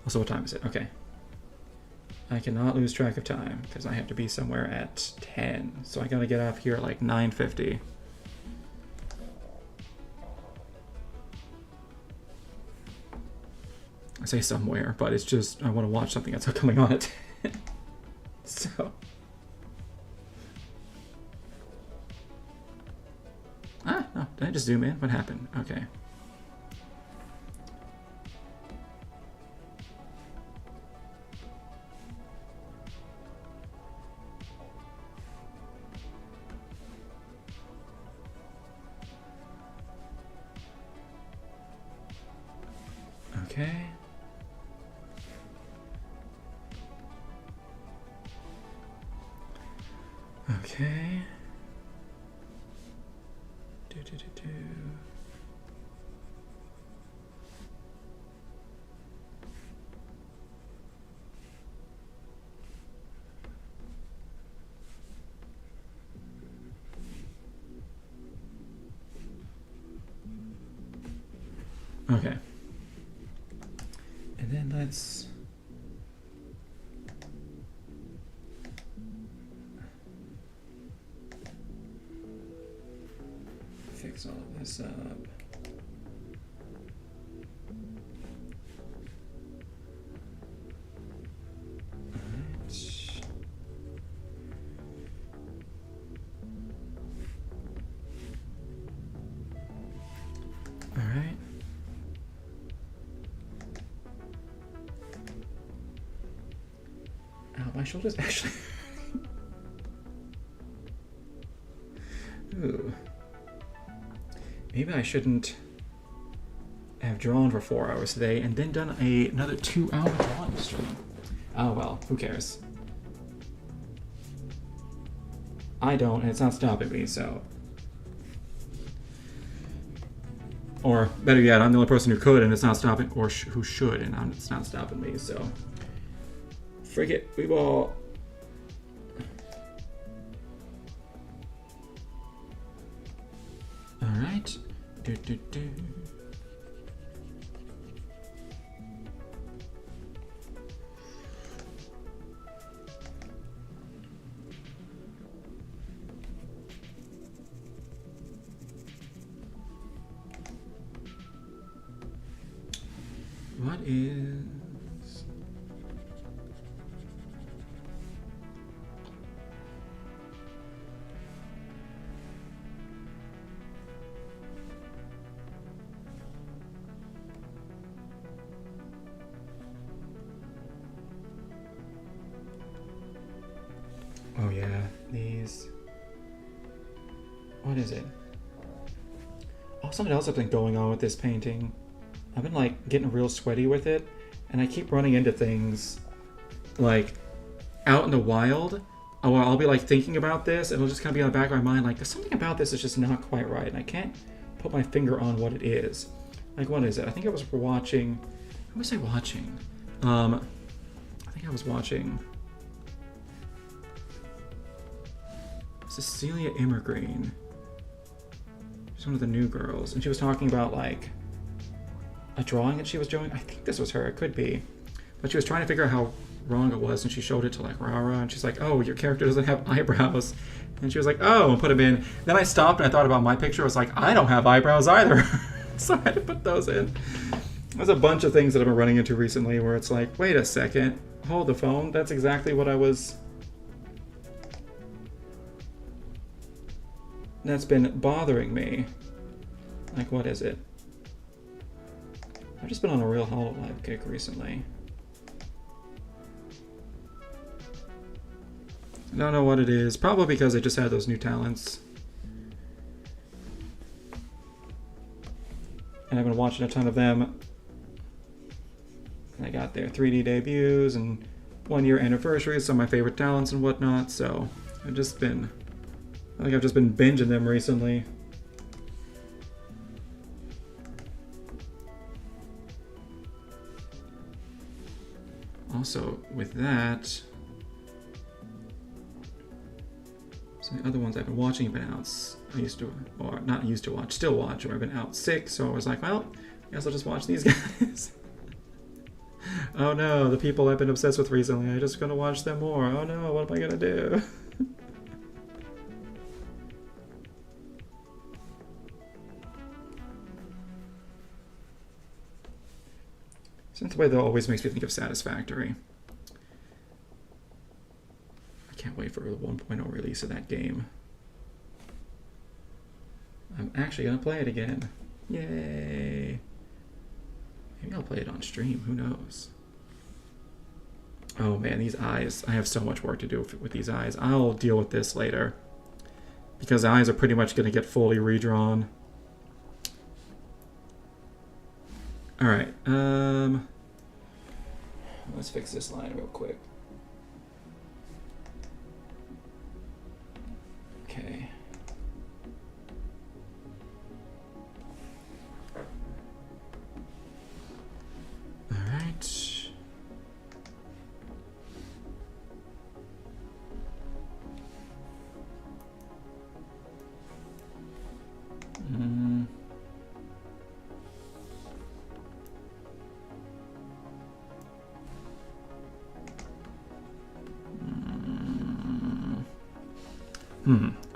So what time is it? Okay. I cannot lose track of time because I have to be somewhere at 10. So I gotta get off here at like 9:50. I say somewhere, but it's just I want to watch something that's coming on at 10. So. Ah, no, did I just zoom in? What happened? Okay. Okay. Okay. Do. Okay. And then let's fix all of this up. All right. Ow, my shoulders actually. Ooh. Maybe I shouldn't have drawn for 4 hours today and then done another 2-hour drawing stream. Oh well, who cares? I don't, and it's not stopping me, so. Or better yet, I'm the only person who could, and it's not stopping, or who should, and it's not stopping me, so. Frig it, we ball. All right. Do. What is... Oh yeah, these... What is it? Oh, something else I've been going on with this painting. I've been like getting real sweaty with it, and I keep running into things like out in the wild. Oh, I'll be like thinking about this, and it'll just kind of be on the back of my mind, like there's something about this that's just not quite right, and I can't put my finger on what it is. Like, what is it? I think I was watching... Who was I watching? I think I was watching... Cecilia Immergreen. She's one of the new girls, and she was talking about like a drawing that she was doing. I think this was her. It could be, but she was trying to figure out how wrong it was, and she showed it to like Rara, and she's like, "Oh, your character doesn't have eyebrows," and she was like, "Oh," and put them in. Then I stopped and I thought about my picture. I was like, "I don't have eyebrows either," so I had to put those in. There's a bunch of things that I've been running into recently where it's like, wait a second, hold the phone. That's exactly what I was. That's been bothering me. Like, what is it? I've just been on a real HoloLive kick recently. I don't know what it is. Probably because I just had those new talents. And I've been watching a ton of them. And I got their 3D debuts and 1-year anniversaries, some of my favorite talents and whatnot, so I've just been... I think I've just been binging them recently. Also, with that, some of the other ones I've been watching have been out. I used to, or not used to watch, still watch, or I've been out sick, so I was like, well, I guess I'll just watch these guys. Oh no, the people I've been obsessed with recently, I'm just gonna watch them more. Oh no, what am I gonna do? Since the way that always makes me think of Satisfactory. I can't wait for the 1.0 release of that game. I'm actually gonna play it again. Yay! Maybe I'll play it on stream, who knows? Oh man, these eyes. I have so much work to do with these eyes. I'll deal with this later. Because the eyes are pretty much gonna get fully redrawn. Alright, let's fix this line real quick. Okay. Alright.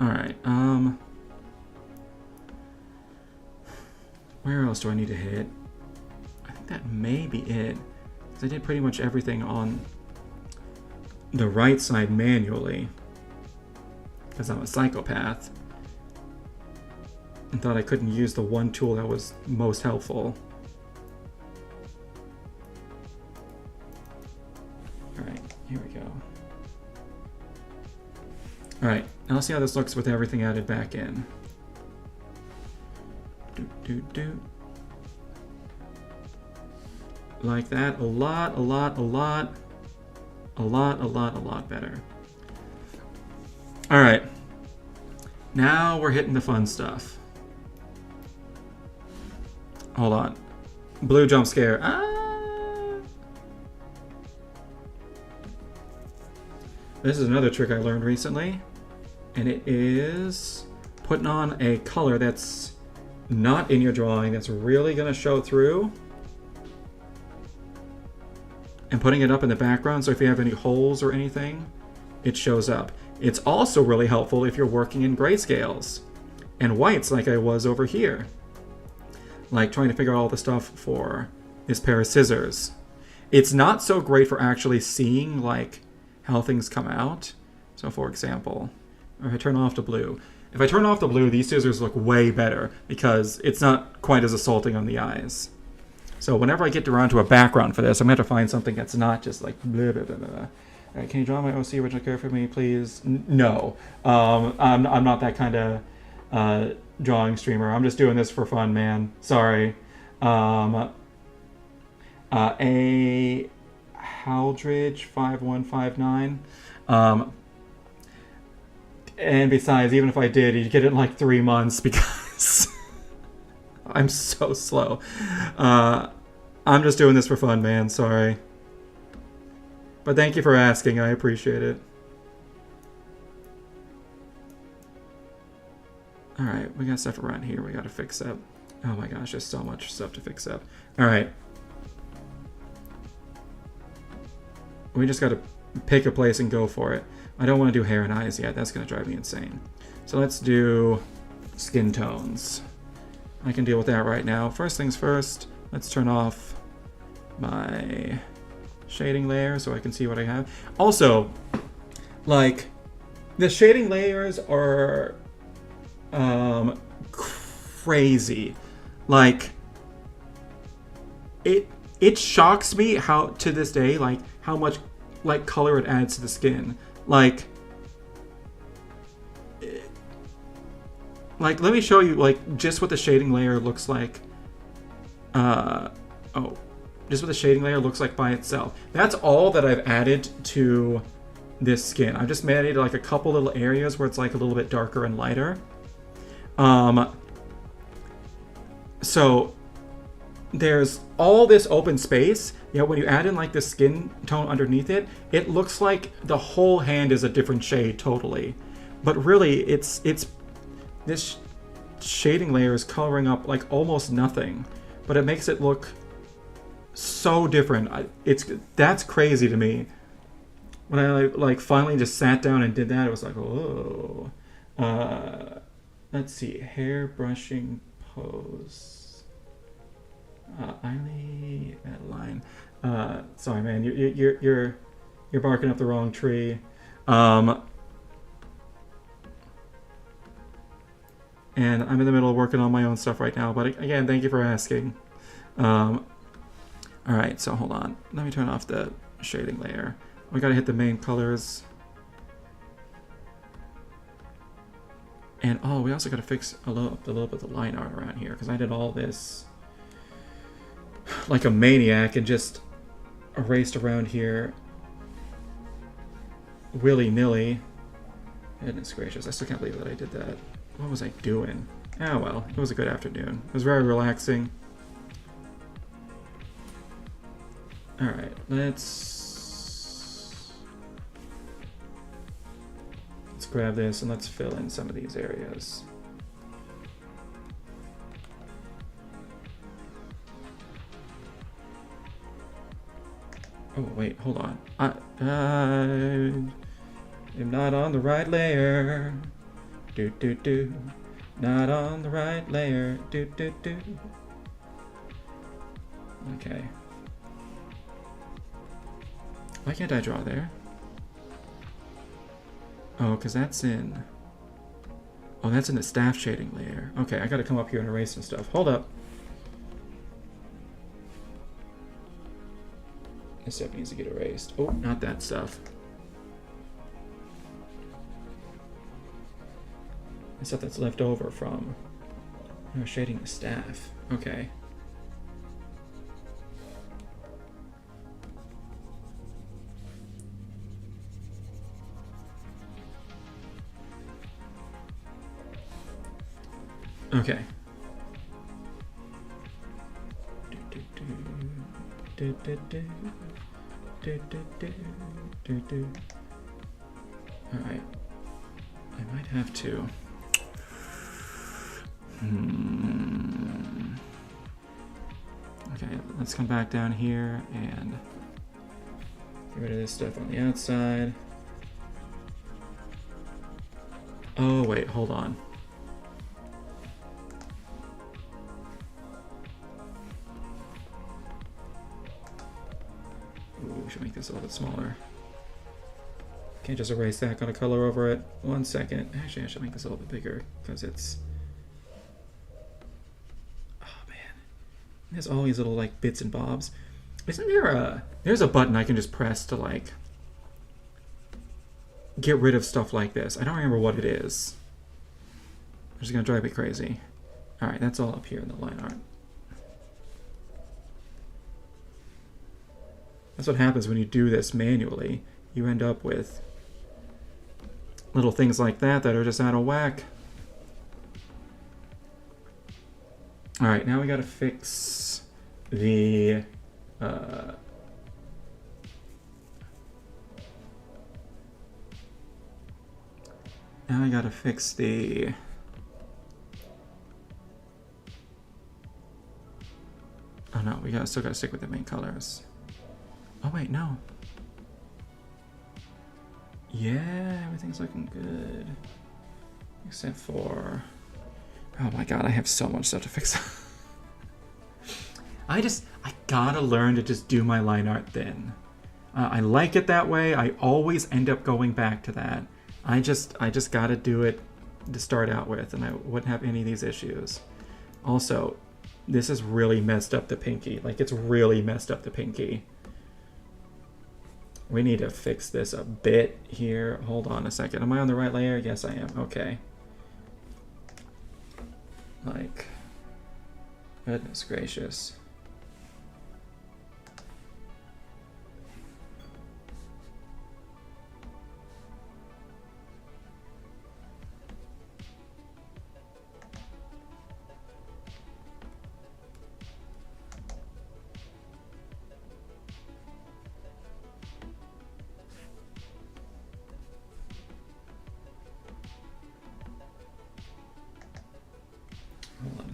Alright, where else do I need to hit? I think that may be it. Because I did pretty much everything on the right side manually. Because I'm a psychopath. And thought I couldn't use the one tool that was most helpful. Alright, here we go. Alright, now let's see how this looks with everything added back in. Like that. A lot better. Alright. Now we're hitting the fun stuff. Hold on. Blue jump scare. Ah! This is another trick I learned recently. And it is putting on a color that's not in your drawing, that's really going to show through. And putting it up in the background, so if you have any holes or anything, it shows up. It's also really helpful if you're working in grayscales and whites like I was over here. Like trying to figure out all the stuff for this pair of scissors. It's not so great for actually seeing like how things come out. So for example, if I turn off the blue. If I turn off the blue, these scissors look way better because it's not quite as assaulting on the eyes. So whenever I get around to a background for this, I'm going to have to find something that's not just like blah, blah, blah, blah. All right, can you draw my OC original character for me, please? No. I'm not that kind of drawing streamer. I'm just doing this for fun, man. Sorry. A Haldridge 5159. And besides, even if I did, you'd get it in like 3 months because I'm so slow. I'm just doing this for fun, man. Sorry. But thank you for asking. I appreciate it. Alright, we got stuff around here we gotta fix up. Oh my gosh, there's so much stuff to fix up. Alright. We just gotta pick a place and go for it. I don't want to do hair and eyes yet. That's going to drive me insane. So let's do skin tones. I can deal with that right now. First things first, let's turn off my shading layer so I can see what I have. Also, like, the shading layers are crazy. Like, it shocks me how, to this day, like, how much like color it adds to the skin. Like, let me show you, like, just what the shading layer looks like. Just what the shading layer looks like by itself. That's all that I've added to this skin. I've just added, like, a couple little areas where it's, like, a little bit darker and lighter. So, there's all this open space, yet when you add in like the skin tone underneath it, it looks like the whole hand is a different shade totally. But really, it's this shading layer is coloring up like almost nothing, but it makes it look so different. That's crazy to me. When I like finally just sat down and did that, it was like, oh. Let's see, hair brushing pose. Eily at line. Sorry, man, you're barking up the wrong tree. And I'm in the middle of working on my own stuff right now. But again, thank you for asking. All right, so hold on. Let me turn off the shading layer. We gotta hit the main colors. And oh, we also gotta fix a little bit of the line art around here because I did all this like a maniac and just erased around here willy-nilly. Goodness gracious, I still can't believe that I did that. What was I doing? Oh well, it was a good afternoon. It was very relaxing. Alright, let's grab this and let's fill in some of these areas. Oh wait, hold on. I'm not on the right layer. Do do do. Not on the right layer. Do do do. Okay. Why can't I draw there? Oh, because that's in... Oh, that's in the staff shading layer. Okay, I gotta come up here and erase some stuff. Hold up. This stuff needs to get erased. Oh, not that stuff. The stuff that's left over from shading the staff. Okay. Okay. Alright. I might have to. Okay, let's come back down here and get rid of this stuff on the outside. Oh, wait, hold on. Ooh, we should make this a little bit smaller. Can't just erase that, gotta color over it. 1 second. Actually, I should make this a little bit bigger because it's... Oh, man. There's all these little, like, bits and bobs. Isn't there a... There's a button I can just press to, like, get rid of stuff like this. I don't remember what it is. I'm just gonna drive me crazy. Alright, that's all up here in the line art. That's what happens when you do this manually. You end up with little things like that that are just out of whack. Alright, now we gotta fix the... Now I gotta fix the... Oh no, we still gotta stick with the main colors. Oh wait, no. Yeah, everything's looking good. Except for... Oh my god, I have so much stuff to fix. I gotta learn to just do my line art thin. I like it that way. I always end up going back to that. I just gotta do it to start out with, and I wouldn't have any of these issues. Also, this has really messed up the pinky. Like, it's really messed up the pinky. We need to fix this a bit here. Hold on a second. Am I on the right layer? Yes, I am. Okay. Like, goodness gracious.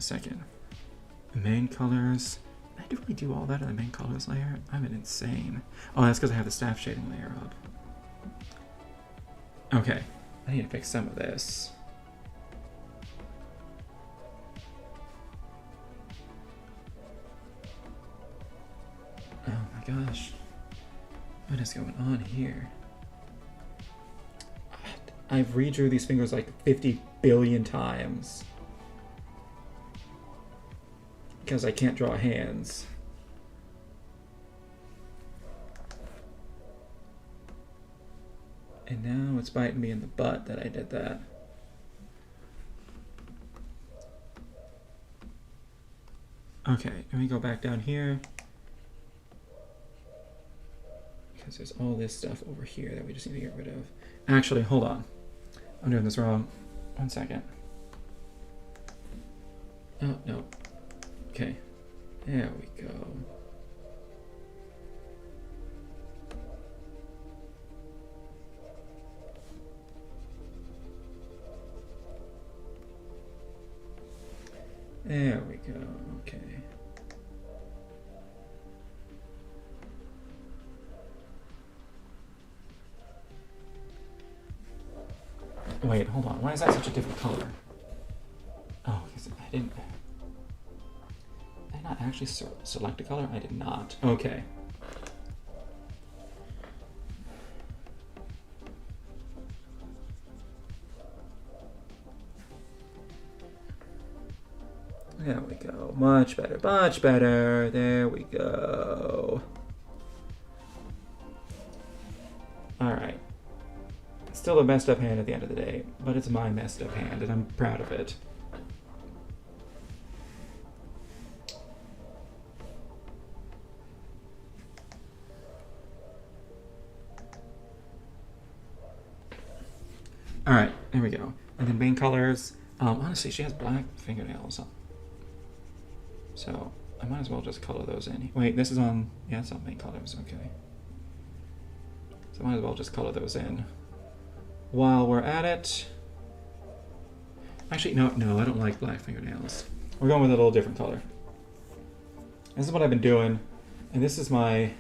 second. Main colors. I do really do all that in the main colors layer. I'm an insane. Oh, that's because I have the staff shading layer up. Okay, I need to fix some of this. Oh my gosh. What is going on here? I've redrew these fingers like 50 billion times. Because I can't draw hands. And now it's biting me in the butt that I did that. Okay, let me go back down here. Because there's all this stuff over here that we just need to get rid of. Actually, hold on. I'm doing this wrong. 1 second. Oh, no. Okay. There we go. There we go. Okay. Wait, hold on. Why is that such a different color? Oh, because I didn't... Did I not actually select a color? I did not. Okay. There we go. Much better, much better. There we go. Alright. Still a messed up hand at the end of the day, but it's my messed up hand, and I'm proud of it. Alright, there we go. And then main colors. Honestly, she has black fingernails. So I might as well just color those in. Wait, this is on... Yeah, it's on main colors, okay. So I might as well just color those in. While we're at it... Actually, no, I don't like black fingernails. We're going with a little different color. This is what I've been doing, and this is my...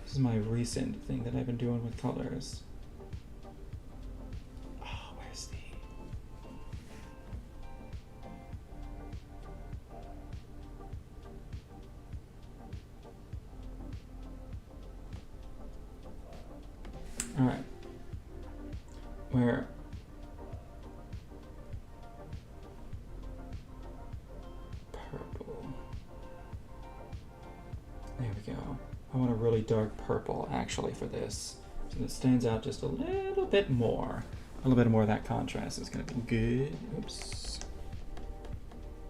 This is my recent thing that I've been doing with colors. Oh, where's the... Alright. Where... Purple. There we go. I want a really dark purple, actually, for this. So it stands out just a little bit more. A little bit more of that contrast is going to be good. Oops.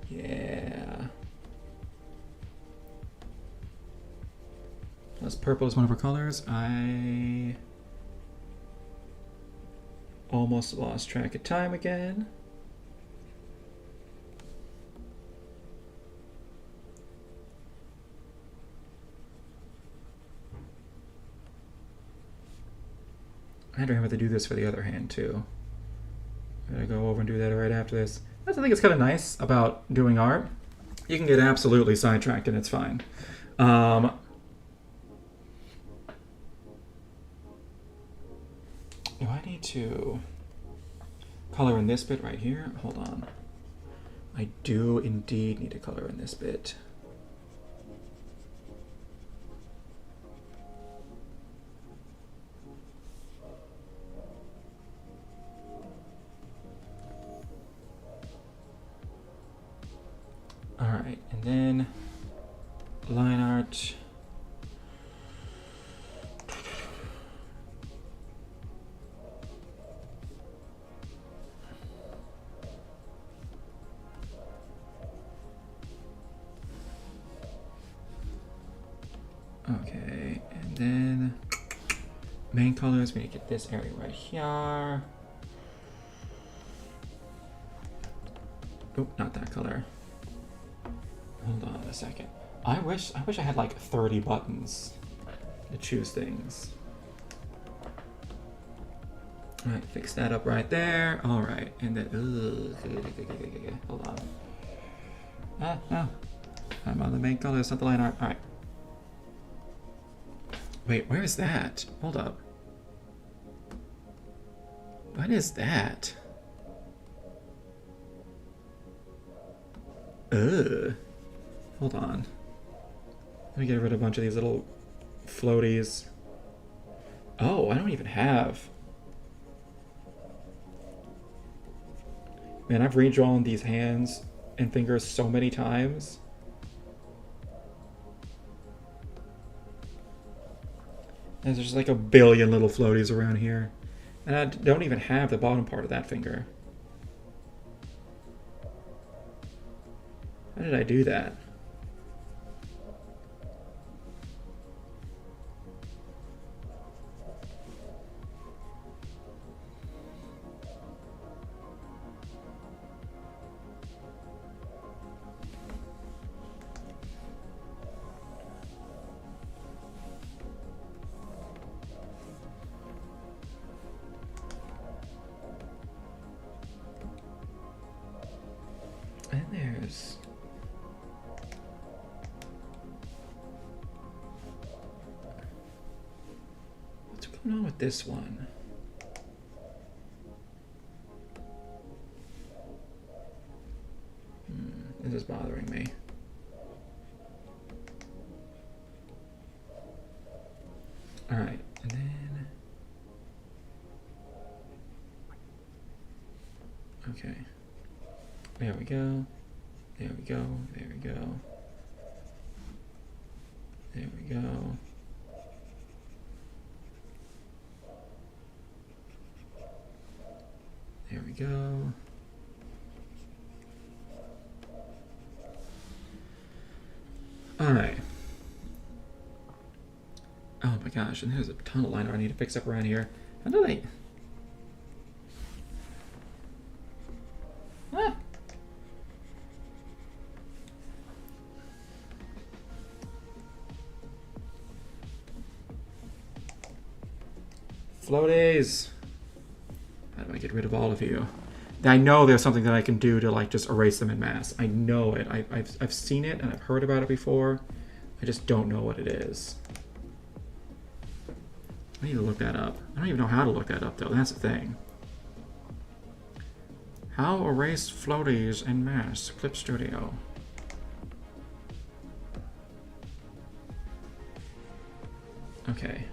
Yeah. Plus purple is one of our colors. I almost lost track of time again. I had to remember to do this for the other hand too. I'm gonna go over and do that right after this. That's the thing that's kind of nice about doing art. You can get absolutely sidetracked and it's fine. Do I need to color in this bit right here? Hold on. I do indeed need to color in this bit. Alright, and then line art. Okay, and then main colors, we need to get this area right here. Oh, not that color. Hold on a second. I wish I had like 30 buttons to choose things. All right, fix that up right there. All right, and then hold on. No, I'm on the main color. It's not the line art. All right. Wait, where is that? Hold up. What is that? Ugh. Hold on. Let me get rid of a bunch of these little floaties. Oh, I don't even have. Man, I've redrawn these hands and fingers so many times. And there's just like a billion little floaties around here. And I don't even have the bottom part of that finger. How did I do that? And there's... What's going on with this one? This is bothering me. All right, and then... Okay. There we go. There we go. There we go. There we go. There we go. All right. Oh my gosh, and there's a ton of line art I need to fix up around here. How do they... Ah. Floaties! How do I get rid of all of you? I know there's something that I can do to like just erase them en masse. I know it. I've seen it and I've heard about it before. I just don't know what it is. I need to look that up. I don't even know how to look that up though. That's the thing. How erase floaties en masse? Clip Studio. Okay.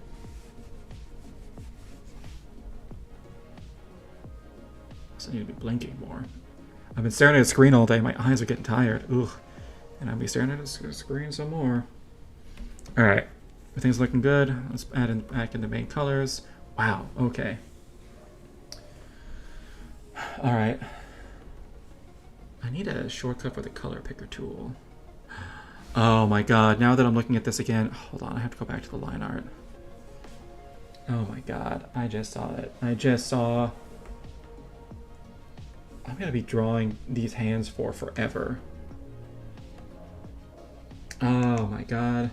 I need to be blinking more. I've been staring at a screen all day. My eyes are getting tired. Ugh. And I'll be staring at a screen some more. All right. Everything's looking good. Let's add in back in the main colors. Wow. Okay. All right. I need a shortcut for the color picker tool. Oh my god. Now that I'm looking at this again. Hold on. I have to go back to the line art. Oh my god. I just saw it. I just saw... I'm going to be drawing these hands for forever. Oh my god.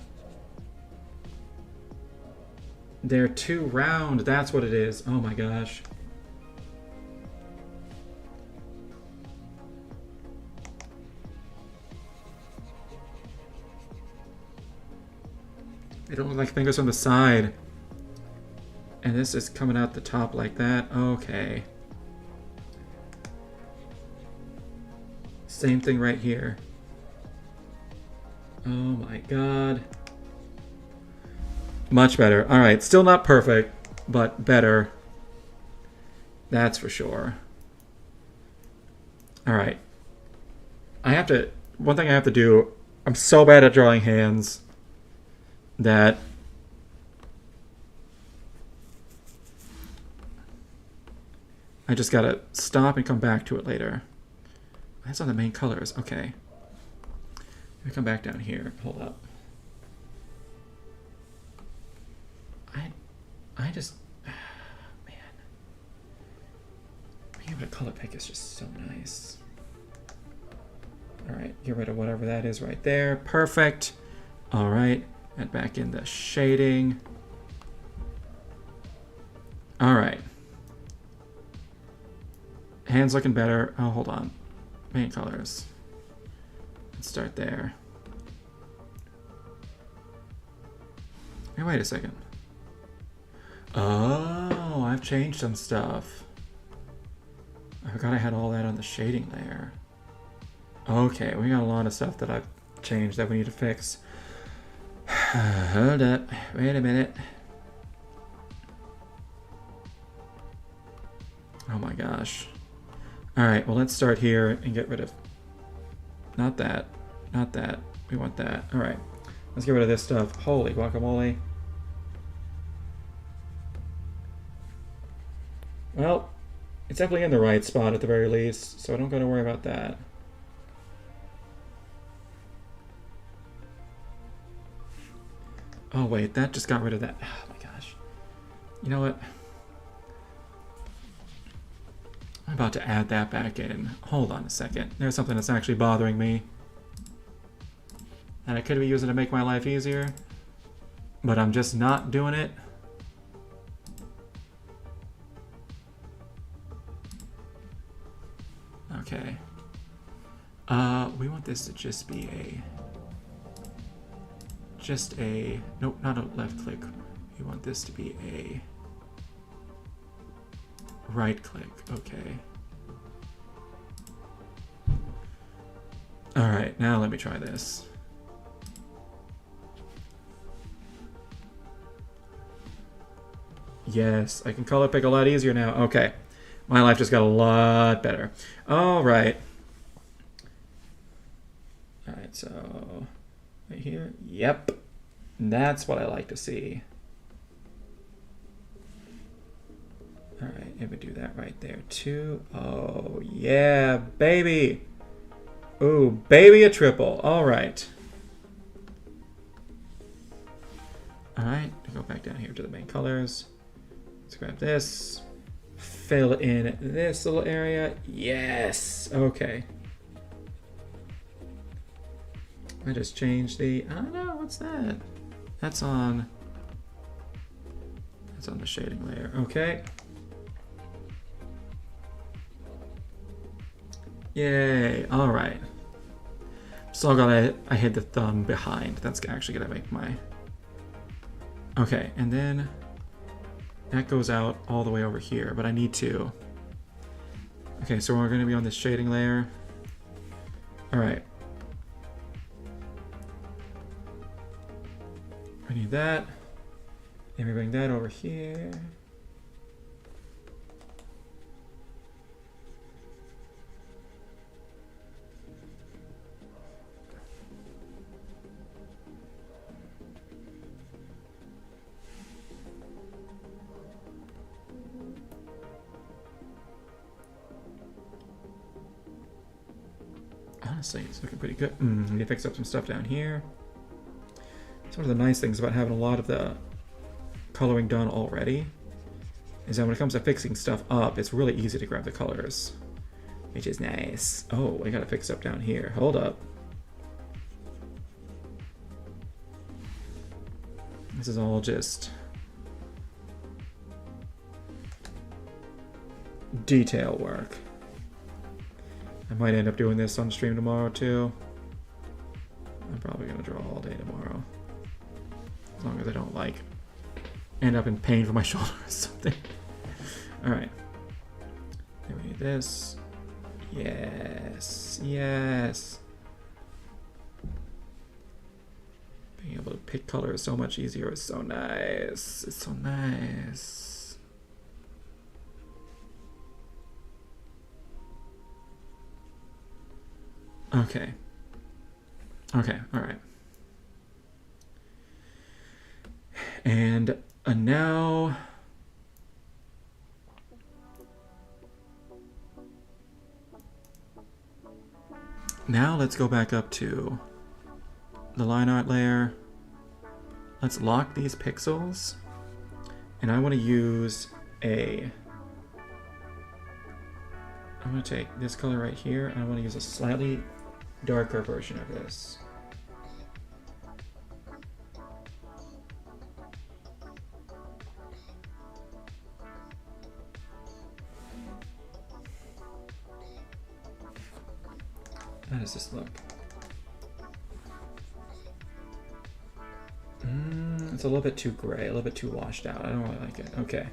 They're too round. That's what it is. Oh my gosh. They don't look like fingers on the side. And this is coming out the top like that. Okay. Same thing right here. Oh my god. Much better. All right, still not perfect, but better. That's for sure. All right. One thing I have to do, I'm so bad at drawing hands that I just gotta stop and come back to it later. That's on the main colors. Okay. Let me come back down here. Hold up. I just... man. Being able to color pick is just so nice. Alright, get rid of whatever that is right there. Perfect. Alright, add back in the shading. Alright. Hands looking better. Oh, hold on. Main colors. Let's start there. Hey, wait a second. Oh, I've changed some stuff. I forgot I had all that on the shading layer. Okay, we got a lot of stuff that I've changed that we need to fix. Hold up. Wait a minute. Oh my gosh. Alright, well let's start here and get rid of... Not that. Not that. We want that. Alright. Let's get rid of this stuff. Holy guacamole. Well, it's definitely in the right spot at the very least, so I don't gotta worry about that. Oh wait, that just got rid of that. Oh my gosh. You know what? I'm about to add that back in. Hold on a second. There's something that's actually bothering me. And I could be using to make my life easier. But I'm just not doing it. Okay. We want this to just be a... Just a... Nope, not a left click. We want this to be a... Right click, okay. Alright, now let me try this. Yes, I can color pick a lot easier now. Okay, my life just got a lot better. Alright. Alright, so... Right here? Yep. That's what I like to see. Alright, and we do that right there too. Oh, yeah, baby! Ooh, baby a triple. Alright. Alright, go back down here to the main colors. Let's grab this. Fill in this little area. Yes! Okay. I just changed the... I don't know, what's that? That's on the shading layer. Okay. Yay, alright. So glad I hid the thumb behind. That's actually gonna make my... Okay, and then that goes out all the way over here, but I need to... Okay, so we're gonna be on this shading layer. Alright. I need that. And we bring that over here. Honestly, it's looking pretty good. Need to fix up some stuff down here. It's one of the nice things about having a lot of the coloring done already is that when it comes to fixing stuff up, it's really easy to grab the colors, which is nice. Oh, I gotta fix up down here. Hold up. This is all just detail work. I might end up doing this on stream tomorrow too. I'm probably gonna draw all day tomorrow. As long as I don't like end up in pain for my shoulder or something. Alright. Then we need this. Yes. Yes. Being able to pick color is so much easier. It's so nice. It's so nice. Okay. Okay, alright. And now... Now let's go back up to the line art layer. Let's lock these pixels. And I want to use a... I'm going to take this color right here, and I want to use a slightly darker version of this. How does this look? It's a little bit too gray, a little bit too washed out. I don't really like it. Okay.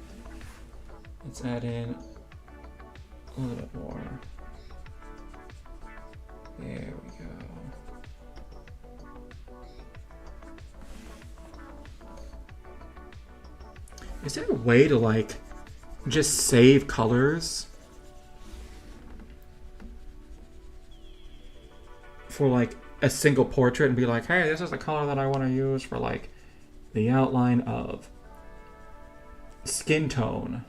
Let's add in a little bit more. There we go. Is there a way to like just save colors for like a single portrait and be like, hey, this is the color that I want to use for like the outline of skin tone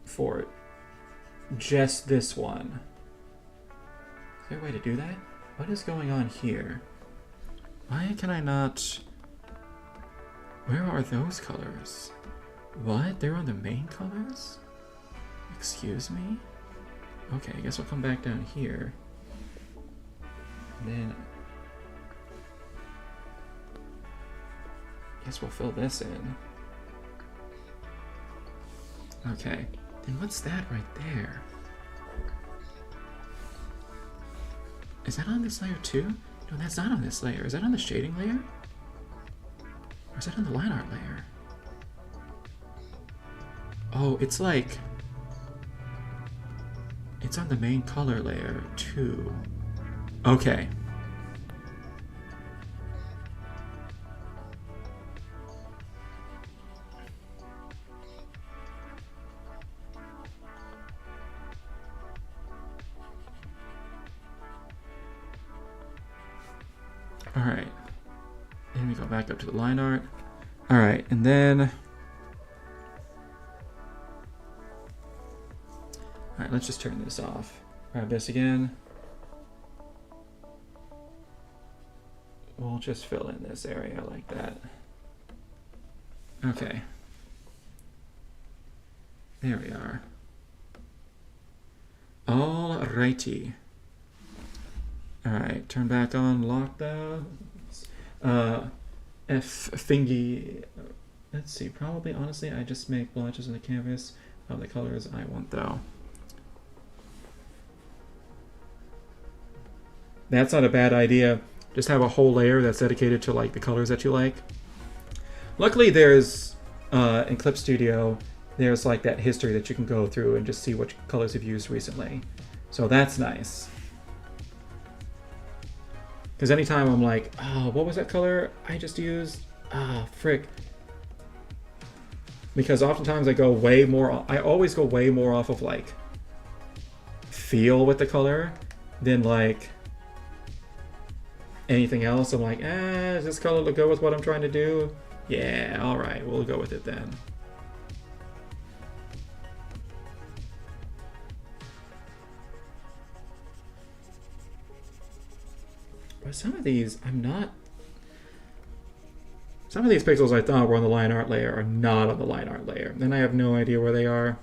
for just this one? Is there a way to do that? What is going on here? Why can I not... Where are those colors? What? They're on the main colors? Excuse me? Okay, I guess I'll come back down here. And then... I guess we'll fill this in. Okay. Then what's that right there? Is that on this layer too? No, that's not on this layer. Is that on the shading layer? Or is that on the line art layer? Oh, it's like... It's on the main color layer too. Okay. Alright. Then we go back up to the line art. Alright, and then... Alright, let's just turn this off. Grab this again. We'll just fill in this area like that. Okay. There we are. Alrighty. Alright, turn back on lockdown. Thingy. Let's see, probably, honestly, I just make blotches on the canvas of the colors I want, though. That's not a bad idea. Just have a whole layer that's dedicated to, like, the colors that you like. Luckily, there's, in Clip Studio, there's, like, that history that you can go through and just see what colors you've used recently. So that's nice. Because anytime I'm like, oh, what was that color I just used? Ah, frick. Because oftentimes I go way more, I always go way more off of like feel with the color than like anything else. I'm like, does this color look good with what I'm trying to do? Yeah, all right, we'll go with it then. But some of these, some of these pixels I thought were on the line art layer are not on the line art layer. Then I have no idea where they are.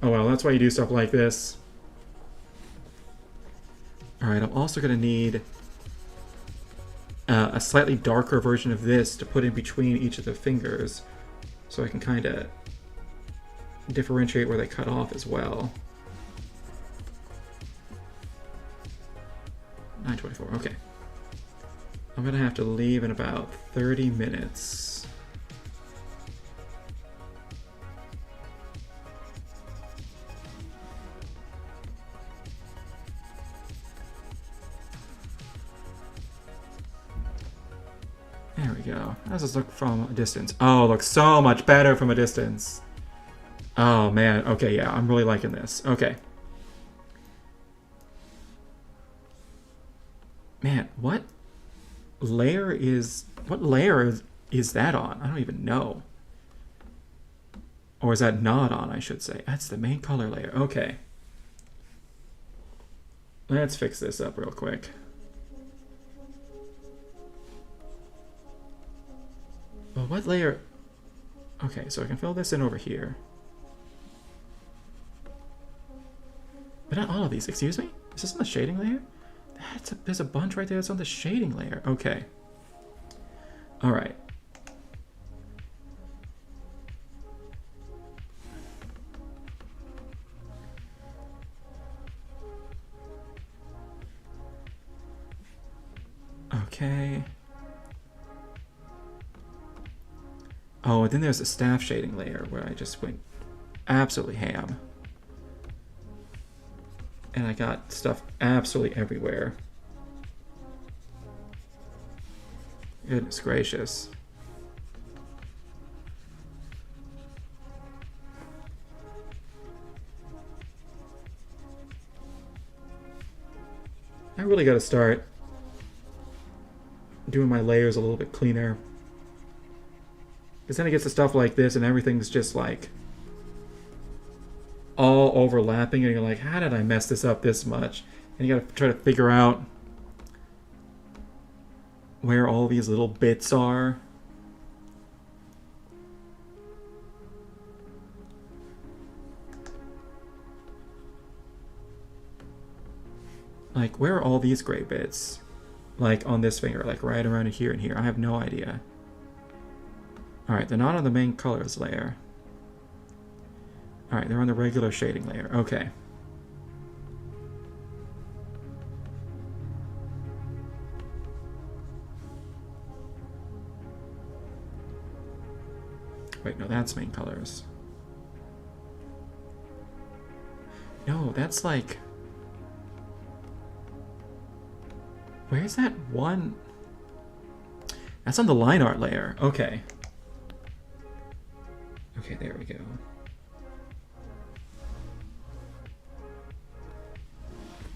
Oh well, that's why you do stuff like this. Alright, I'm also going to need a slightly darker version of this to put in between each of the fingers so I can kind of differentiate where they cut off as well. 9:24, okay. I'm gonna have to leave in about 30 minutes. There we go. How does this look from a distance? Oh, it looks so much better from a distance. Oh man, okay, yeah, I'm really liking this. Okay. Man, what layer is that on? I don't even know. Or is that not on, I should say. That's the main color layer. Okay. Let's fix this up real quick. Well, what layer? Okay, so I can fill this in over here. But not all of these, excuse me? Is this on the shading layer? There's a bunch right there that's on the shading layer. Okay. Alright. Okay. Oh, and then there's a staff shading layer where I just went absolutely ham. And I got stuff absolutely everywhere. Goodness gracious. I really got to start doing my layers a little bit cleaner. Because then it gets to stuff like this and everything's just like all overlapping and you're like, how did I mess this up this much? And you got to try to figure out where all these little bits are. Like, where are all these gray bits? Like, on this finger, like right around here and here. I have no idea. Alright, they're not on the main colors layer. Alright, they're on the regular shading layer. Okay. Wait, no, that's main colors. No, that's like... Where's that one? That's on the line art layer. Okay. Okay, there we go.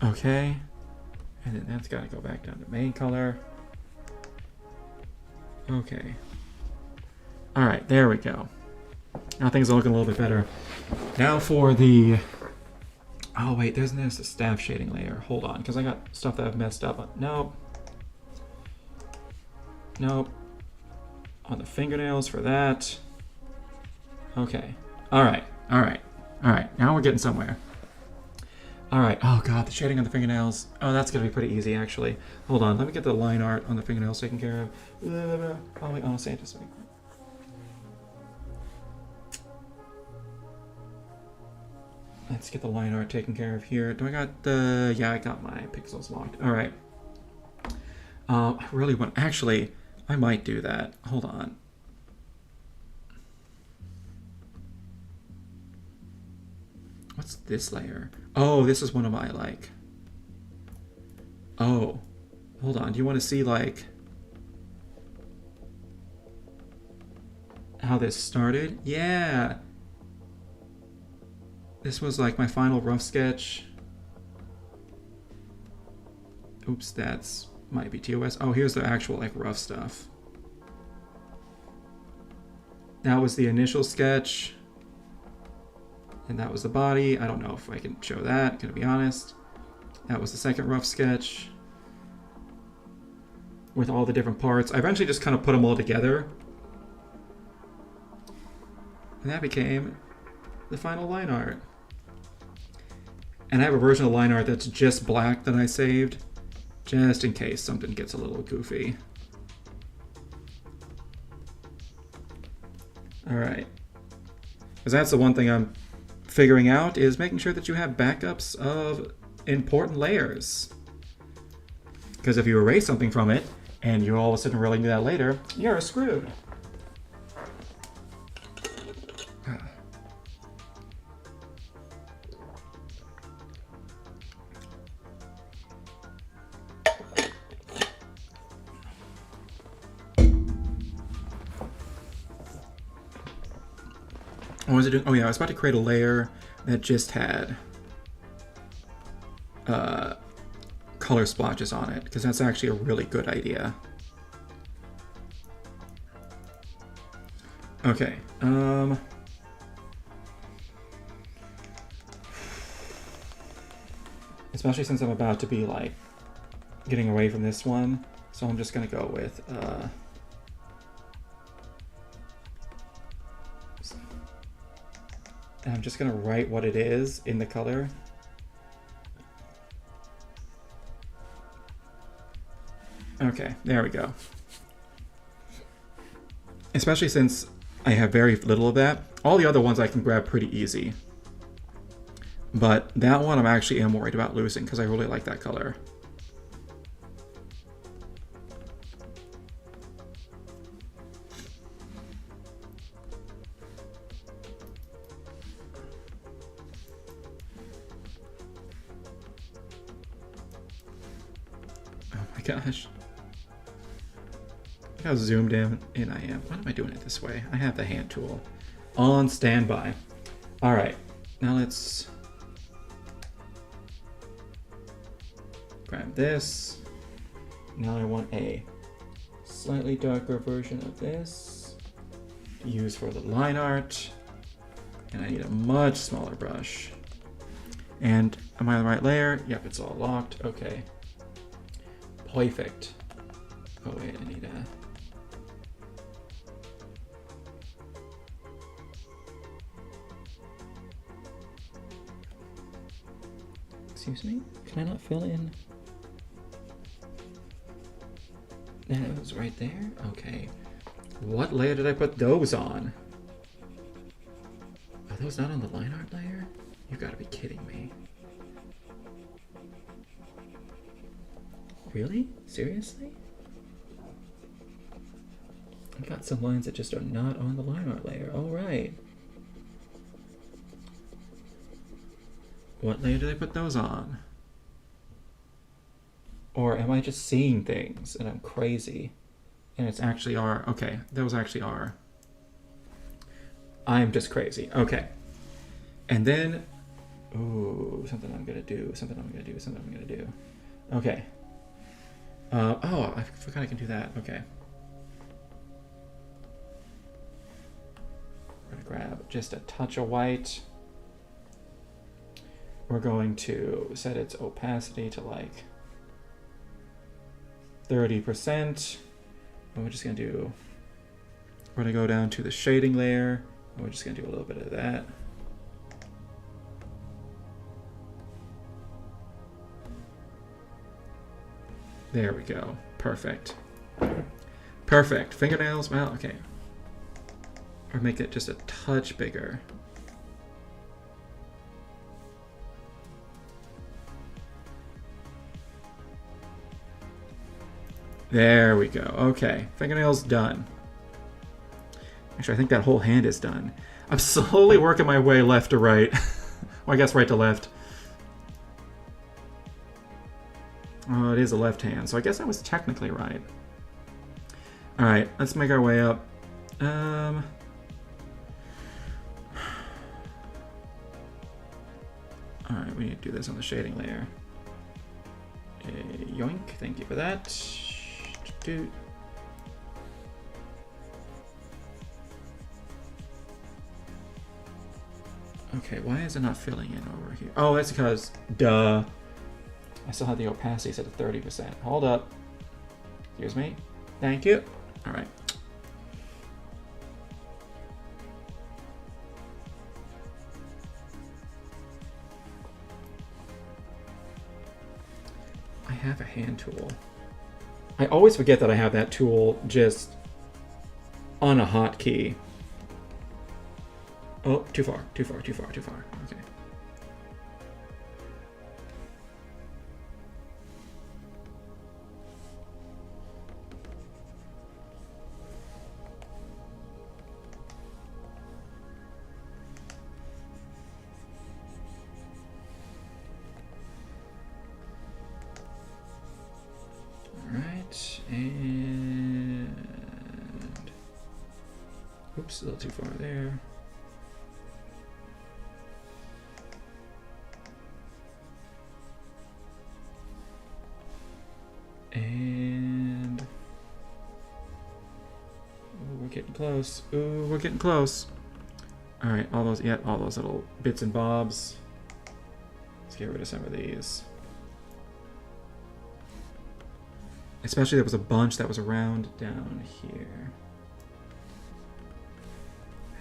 Okay. And then that's got to go back down to main color. Okay. Alright, there we go. Now things are looking a little bit better. Now for the... Oh wait, there's the staff shading layer. Hold on, because I got stuff that I've messed up. Nope. Nope. On the fingernails for that. Okay. Alright, alright, alright. Now we're getting somewhere. Alright, oh god, the shading on the fingernails. Oh, that's going to be pretty easy, actually. Hold on, let me get the line art on the fingernails taken care of. Oh, wait, oh, Santa's wait. Let's get the line art taken care of here. Do I got the... Yeah, I got my pixels locked. Alright. I really want... Actually, I might do that. Hold on. What's this layer? Oh, this is one of my, like... Oh. Hold on. Do you want to see, like... how this started? Yeah! This was like my final rough sketch. Oops, that's might be TOS. Oh, here's the actual like rough stuff. That was the initial sketch. And that was the body. I don't know if I can show that, gonna be honest. That was the second rough sketch. With all the different parts. I eventually just kind of put them all together. And that became the final line art. And I have a version of line art that's just black that I saved, just in case something gets a little goofy. Alright. Because that's the one thing I'm figuring out, is making sure that you have backups of important layers. Because if you erase something from it, and you all of a sudden really need that later, you're screwed. What was it doing? Oh yeah, I was about to create a layer that just had color splotches on it, because that's actually a really good idea. Okay, especially since I'm about to be like getting away from this one, so I'm just gonna go with I'm just gonna write what it is in the color. Okay, there we go. Especially since I have very little of that. All the other ones I can grab pretty easy. But that one I'm actually am worried about losing because I really like that color. gosh. Look how zoomed in I am. Why am I doing it this way? I have the hand tool on standby. All right, now let's grab this. Now I want a slightly darker version of this to use for the line art. And I need a much smaller brush. And am I on the right layer? Yep, it's all locked. Okay. Perfect. Oh wait, I need a... Excuse me? Can I not fill in? That was right there? Okay. What layer did I put those on? Are those not on the line art layer? You gotta be kidding me. Really? Seriously? I've got some lines that just are not on the line art layer. Alright. What layer did I put those on? Or am I just seeing things and I'm crazy? And it's actually are. Okay, those actually are. I'm just crazy. Okay. And then, ooh, something I'm gonna do. Okay. Oh, I forgot I can do that. Okay. We're gonna grab just a touch of white. We're going to set its opacity to like 30%. And we're just gonna do, we're gonna go down to the shading layer. And we're just gonna do a little bit of that. There we go. Perfect. Perfect. Fingernails, well, okay. Or make it just a touch bigger. There we go. Okay, fingernails done. Actually, I think that whole hand is done. I'm slowly working my way left to right. Well, I guess right to left. Oh, it is a left hand, so I guess I was technically right. All right, let's make our way up. All right, we need to do this on the shading layer. Yoink, thank you for that. Okay, why is it not filling in over here? Oh, that's because, duh. I still have the opacity set to 30%. Hold up. Excuse me. Thank you. All right. I have a hand tool. I always forget that I have that tool just on a hotkey. Oh, too far. Okay. And oops, a little too far there. And ooh, we're getting close. Ooh, we're getting close. All right, all those little bits and bobs. Let's get rid of some of these. Especially there was a bunch that was around down here.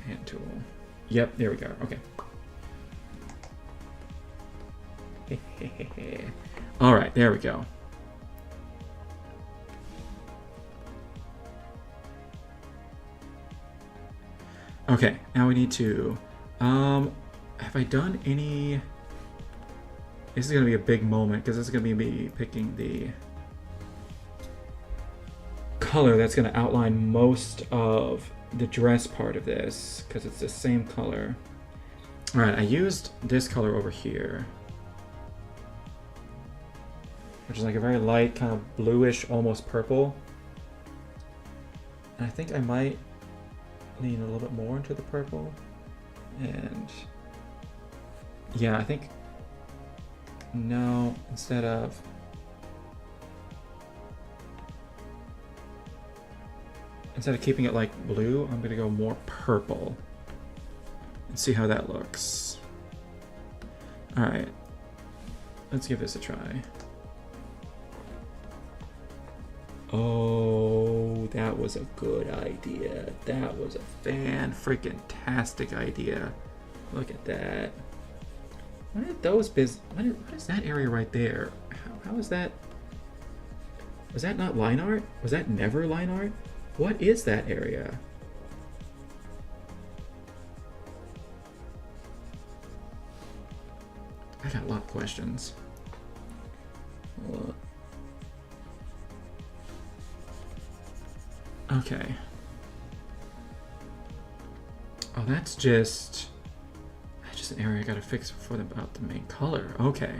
Hand tool. Yep, there we go. Okay. All right, there we go. Okay, now we need to, have I done any, this is going to be a big moment because this is going to be me picking the color that's going to outline most of the dress part of this because it's the same color. All right, I used this color over here. which is like a very light, kind of bluish, almost purple. And I think I might lean a little bit more into the purple. And yeah, I think, no, instead of keeping it like blue, I'm gonna go more purple and see how that looks. All right, let's give this a try. Oh, that was a good idea. That was a fan-freaking-tastic idea. Look at that. What is that area right there? How is that? Was that not line art? Was that never line art? What is that area? I got a lot of questions. Okay. Oh, that's just an area I gotta fix before about the main color. Okay.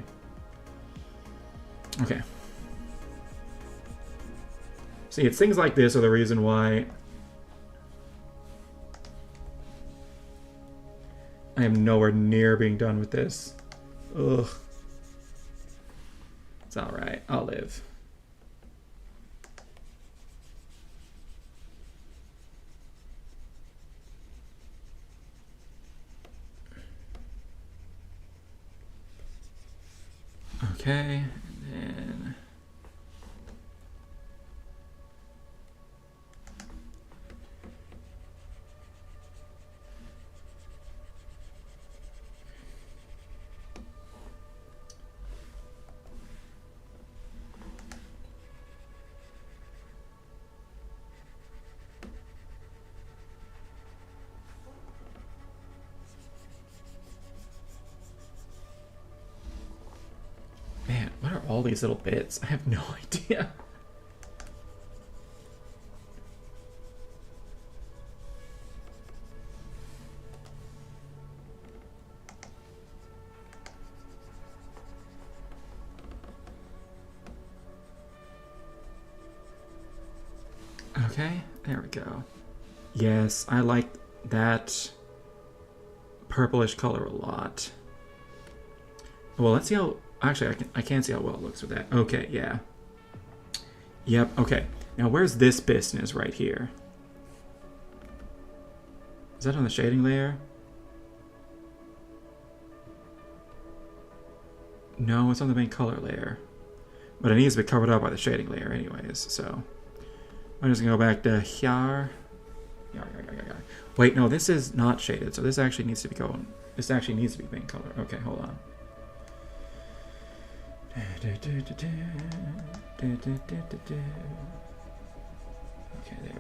Okay. See, it's things like this are the reason why I am nowhere near being done with this. Ugh. It's alright. I'll live. Okay, and then man, what are all these little bits? I have no idea. Okay, there we go. Yes, I like that purplish color a lot. Well, let's see how... Actually, I can see how well it looks with that. Okay, yeah. Yep, okay. Now, where's this business right here? Is that on the shading layer? No, it's on the main color layer. But it needs to be covered up by the shading layer anyways, so... I'm just gonna go back to here. Wait, no, this is not shaded, so this actually needs to be going... This actually needs to be main color. Okay, hold on. Okay, there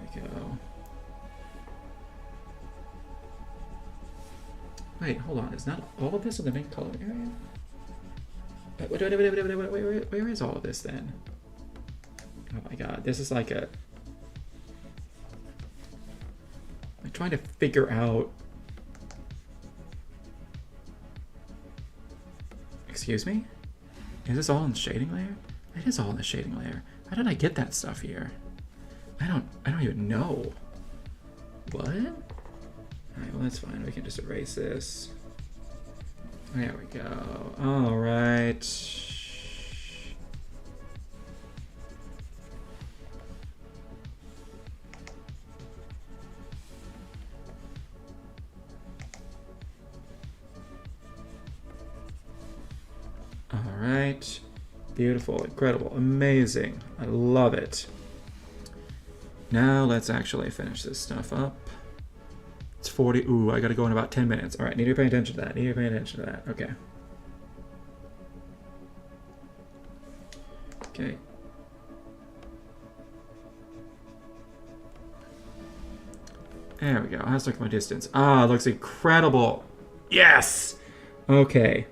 we go. Wait, hold on. Is not all of this in the main color area? Wait, where is all of this then? Oh my god, this is like a... I'm trying to figure out... Excuse me? Is this all in the shading layer? It is all in the shading layer. How did I get that stuff here? I don't even know. What? Alright, well that's fine. We can just erase this. There we go. Alright. Alright. Beautiful, incredible, amazing. I love it. Now let's actually finish this stuff up. It's 40. Ooh, I gotta go in about 10 minutes. Alright, need to pay attention to that. Need to pay attention to that. Okay. Okay. There we go. How's it look my distance? Ah, it looks incredible. Yes! Okay.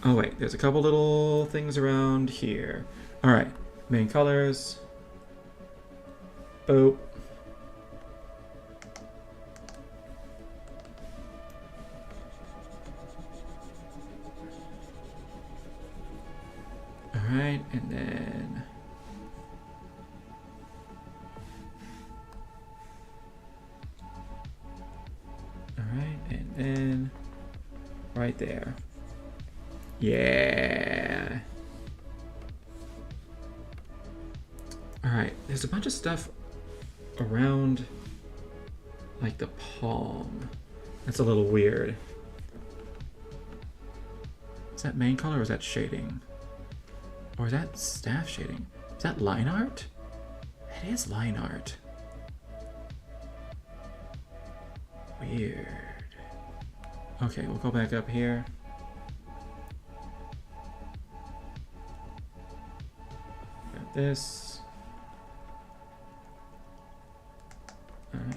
Oh wait, there's a couple little things around here. Alright, main colors. Boop. Alright, and then... Alright, and then... Right there. Yeah! Alright, there's a bunch of stuff around, like, the palm. That's a little weird. Is that main color or is that shading? Or is that staff shading? Is that line art? It is line art. Weird. Okay, we'll go back up here. Got this.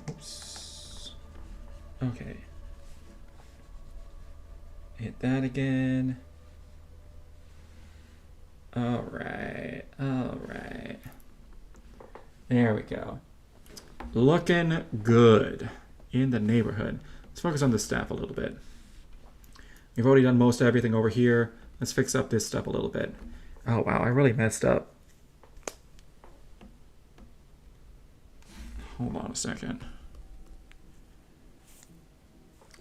Oops. Okay. Hit that again. Alright, alright. There we go. Looking good in the neighborhood. Let's focus on this staff a little bit. We've already done most everything over here. Let's fix up this stuff a little bit. Oh wow, I really messed up. Hold on a second.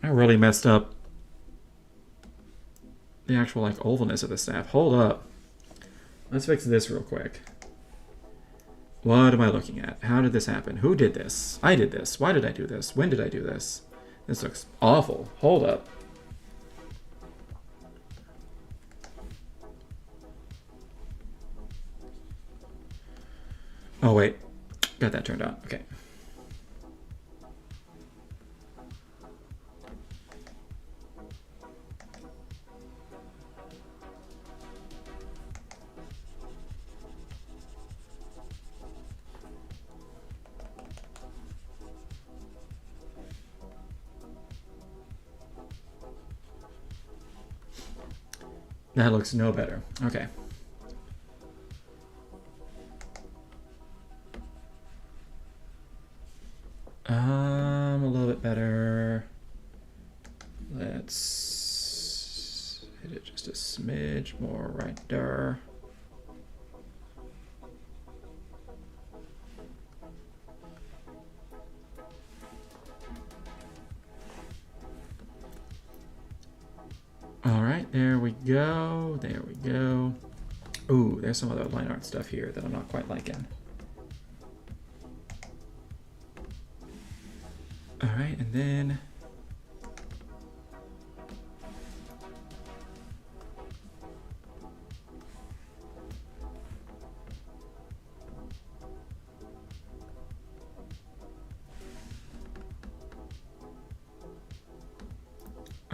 I really messed up the actual like ovalness of the staff. Hold up. Let's fix this real quick. What am I looking at? How did this happen? Who did this? I did this. Why did I do this? When did I do this? This looks awful. Hold up. Oh wait, got that turned on. Okay. That looks no better. Okay. A little bit better. Let's hit it just a smidge more right there. All right, there we go. There we go. Ooh, there's some other line art stuff here that I'm not quite liking. All right, and then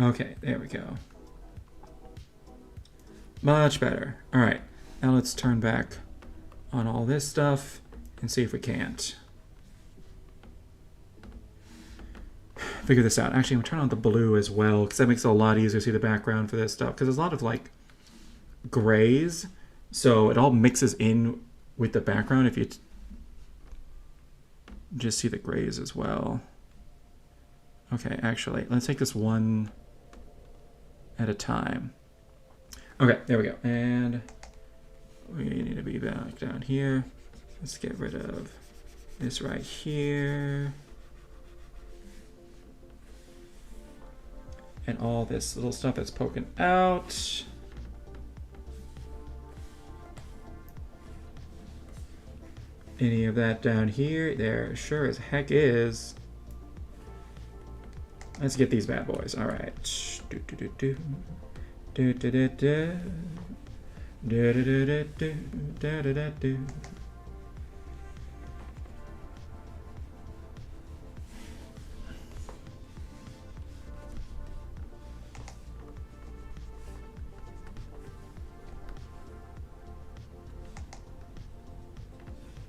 okay, there we go. Much better. All right, now let's turn back on all this stuff and see if we can't figure this out. Actually, I'm gonna turn on the blue as well because that makes it a lot easier to see the background for this stuff because there's a lot of like grays, so it all mixes in with the background if you just see the grays as well. Okay, actually, let's take this one at a time. Okay, there we go. And we need to be back down here. Let's get rid of this right here. And all this little stuff that's poking out. Any of that down here? There sure as heck is. Let's get these bad boys. All right. Do do do do. Do do do do. Do do do do do. Do do do do.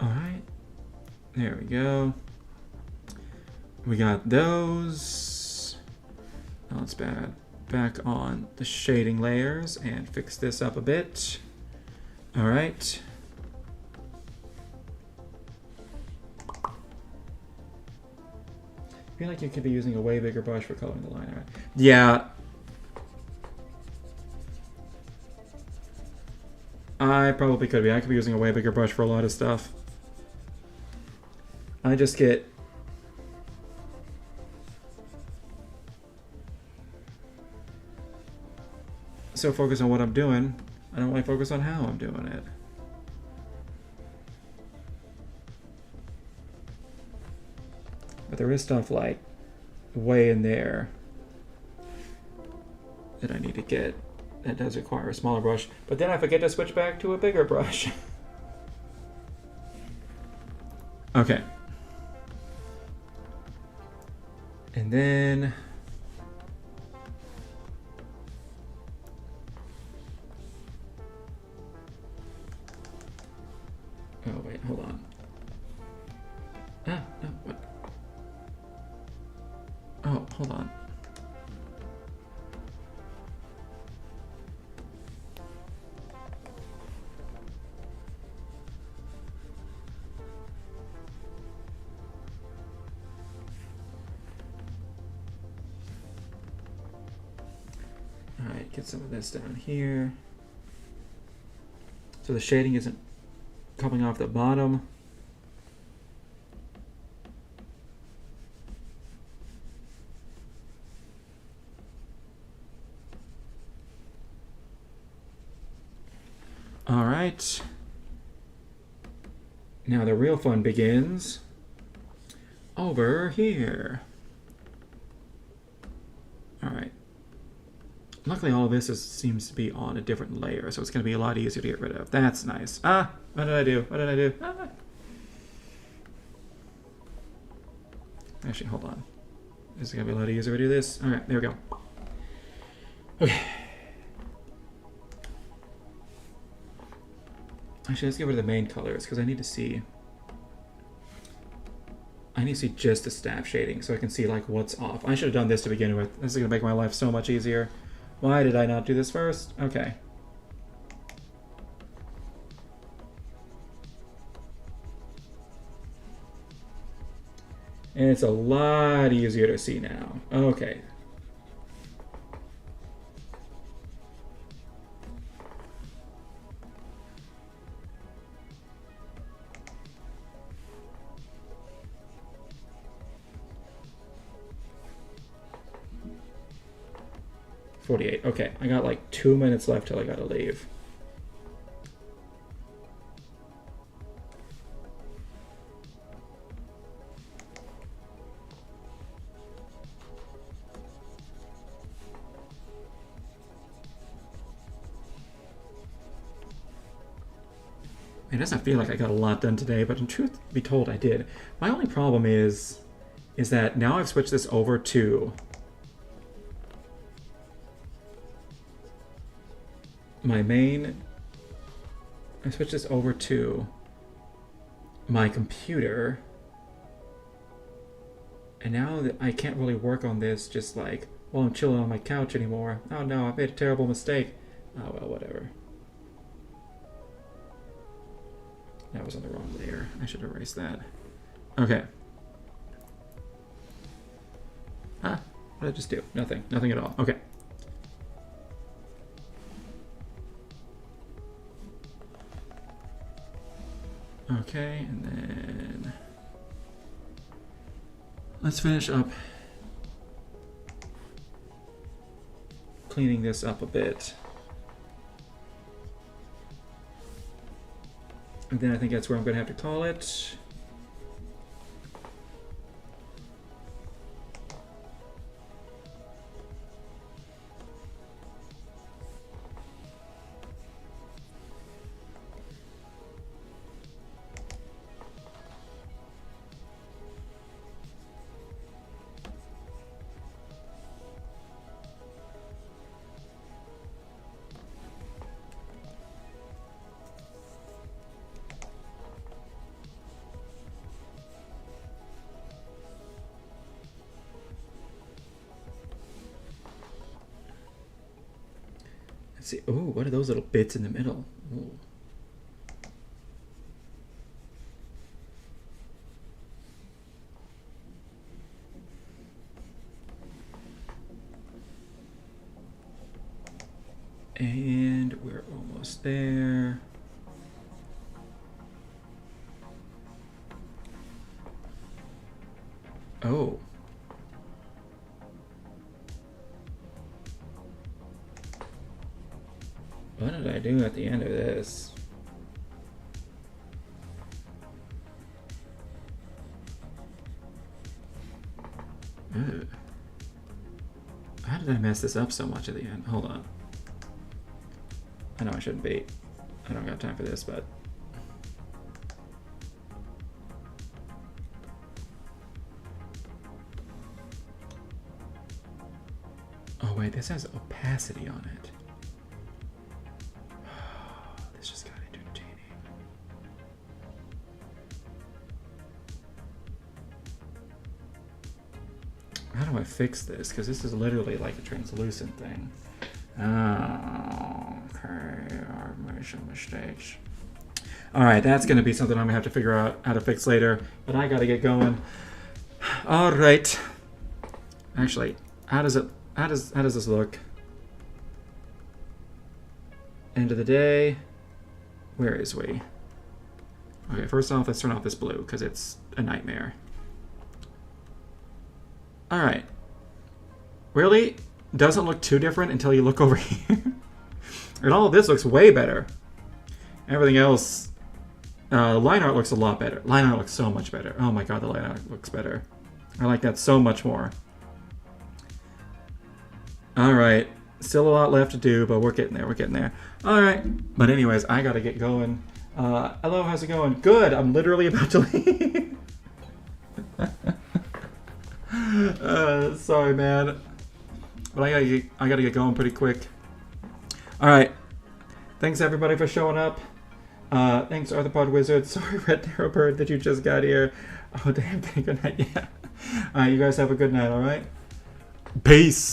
All right. There we go. We got those. Now let's back on the shading layers and fix this up a bit. All right. I feel like you could be using a way bigger brush for coloring the line art. Yeah. I I probably could be. I could be using a way bigger brush for a lot of stuff. I just get... so focused on what I'm doing, I don't really focus on how I'm doing it. But there is stuff like way in there that I need to get. That does require a smaller brush. But then I forget to switch back to a bigger brush. Okay. And then... oh, wait, hold on. Ah, no, what? Oh, hold on. Alright, get some of this down here. So the shading isn't coming off the bottom. All right. Now the real fun begins over here. All right. Luckily, all of this seems to be on a different layer, so it's going to be a lot easier to get rid of. That's nice. Ah, what did I do? What did I do? Ah. Actually, hold on. This is going to be a lot easier to do this. All right, there we go. Okay. Actually, let's get rid of the main colors, because I need to see... I need to see just the staff shading, so I can see, like, what's off. I should have done this to begin with. This is going to make my life so much easier. Why did I not do this first? Okay. And it's a lot easier to see now. Okay. Okay, I got like 2 minutes left till I gotta leave. It doesn't feel like I got a lot done today, but in truth be told, I did. My only problem is that now I've switched this over to my main. I switched this over to my computer, and now that I can't really work on this just like while I'm chilling on my couch anymore. Oh no, I made a terrible mistake. Oh well, whatever. That was on the wrong layer. I should erase that. Okay. Ah, what did I just do? Nothing. Nothing at all. Okay. Okay, and then let's finish up cleaning this up a bit. And then I think that's where I'm going to have to call it. Let's see. Oh, what are those little bits in the middle? Ooh. And we're almost there. Oh. What did I do at the end of this? Ugh. How did I mess this up so much at the end? Hold on. I know I shouldn't be. I don't got time for this, but... Oh wait, this has opacity on it. This just got entertaining. How do I fix this? Because this is literally like a translucent thing. Oh, okay, I've made some mistakes. Alright, that's going to be something I'm going to have to figure out how to fix later. But I got to get going. Alright. Actually, how does this look? End of the day. Where is we? Okay, first off, let's turn off this blue because it's a nightmare. Alright. Really? Doesn't look too different until you look over here. And all of this looks way better. Everything else... line art looks a lot better. Line art looks so much better. Oh my god, the line art looks better. I like that so much more. Alright. Still a lot left to do, but we're getting there. We're getting there. Alright. But anyways, I gotta get going. Hello, how's it going? Good! I'm literally about to leave. Sorry, man. But I gotta get going pretty quick. Alright. Thanks everybody for showing up. Thanks Arthropod Wizard. Sorry Red Arrow Bird that you just got here. Oh damn, good night, yeah. Alright, you guys have a good night, alright? Peace!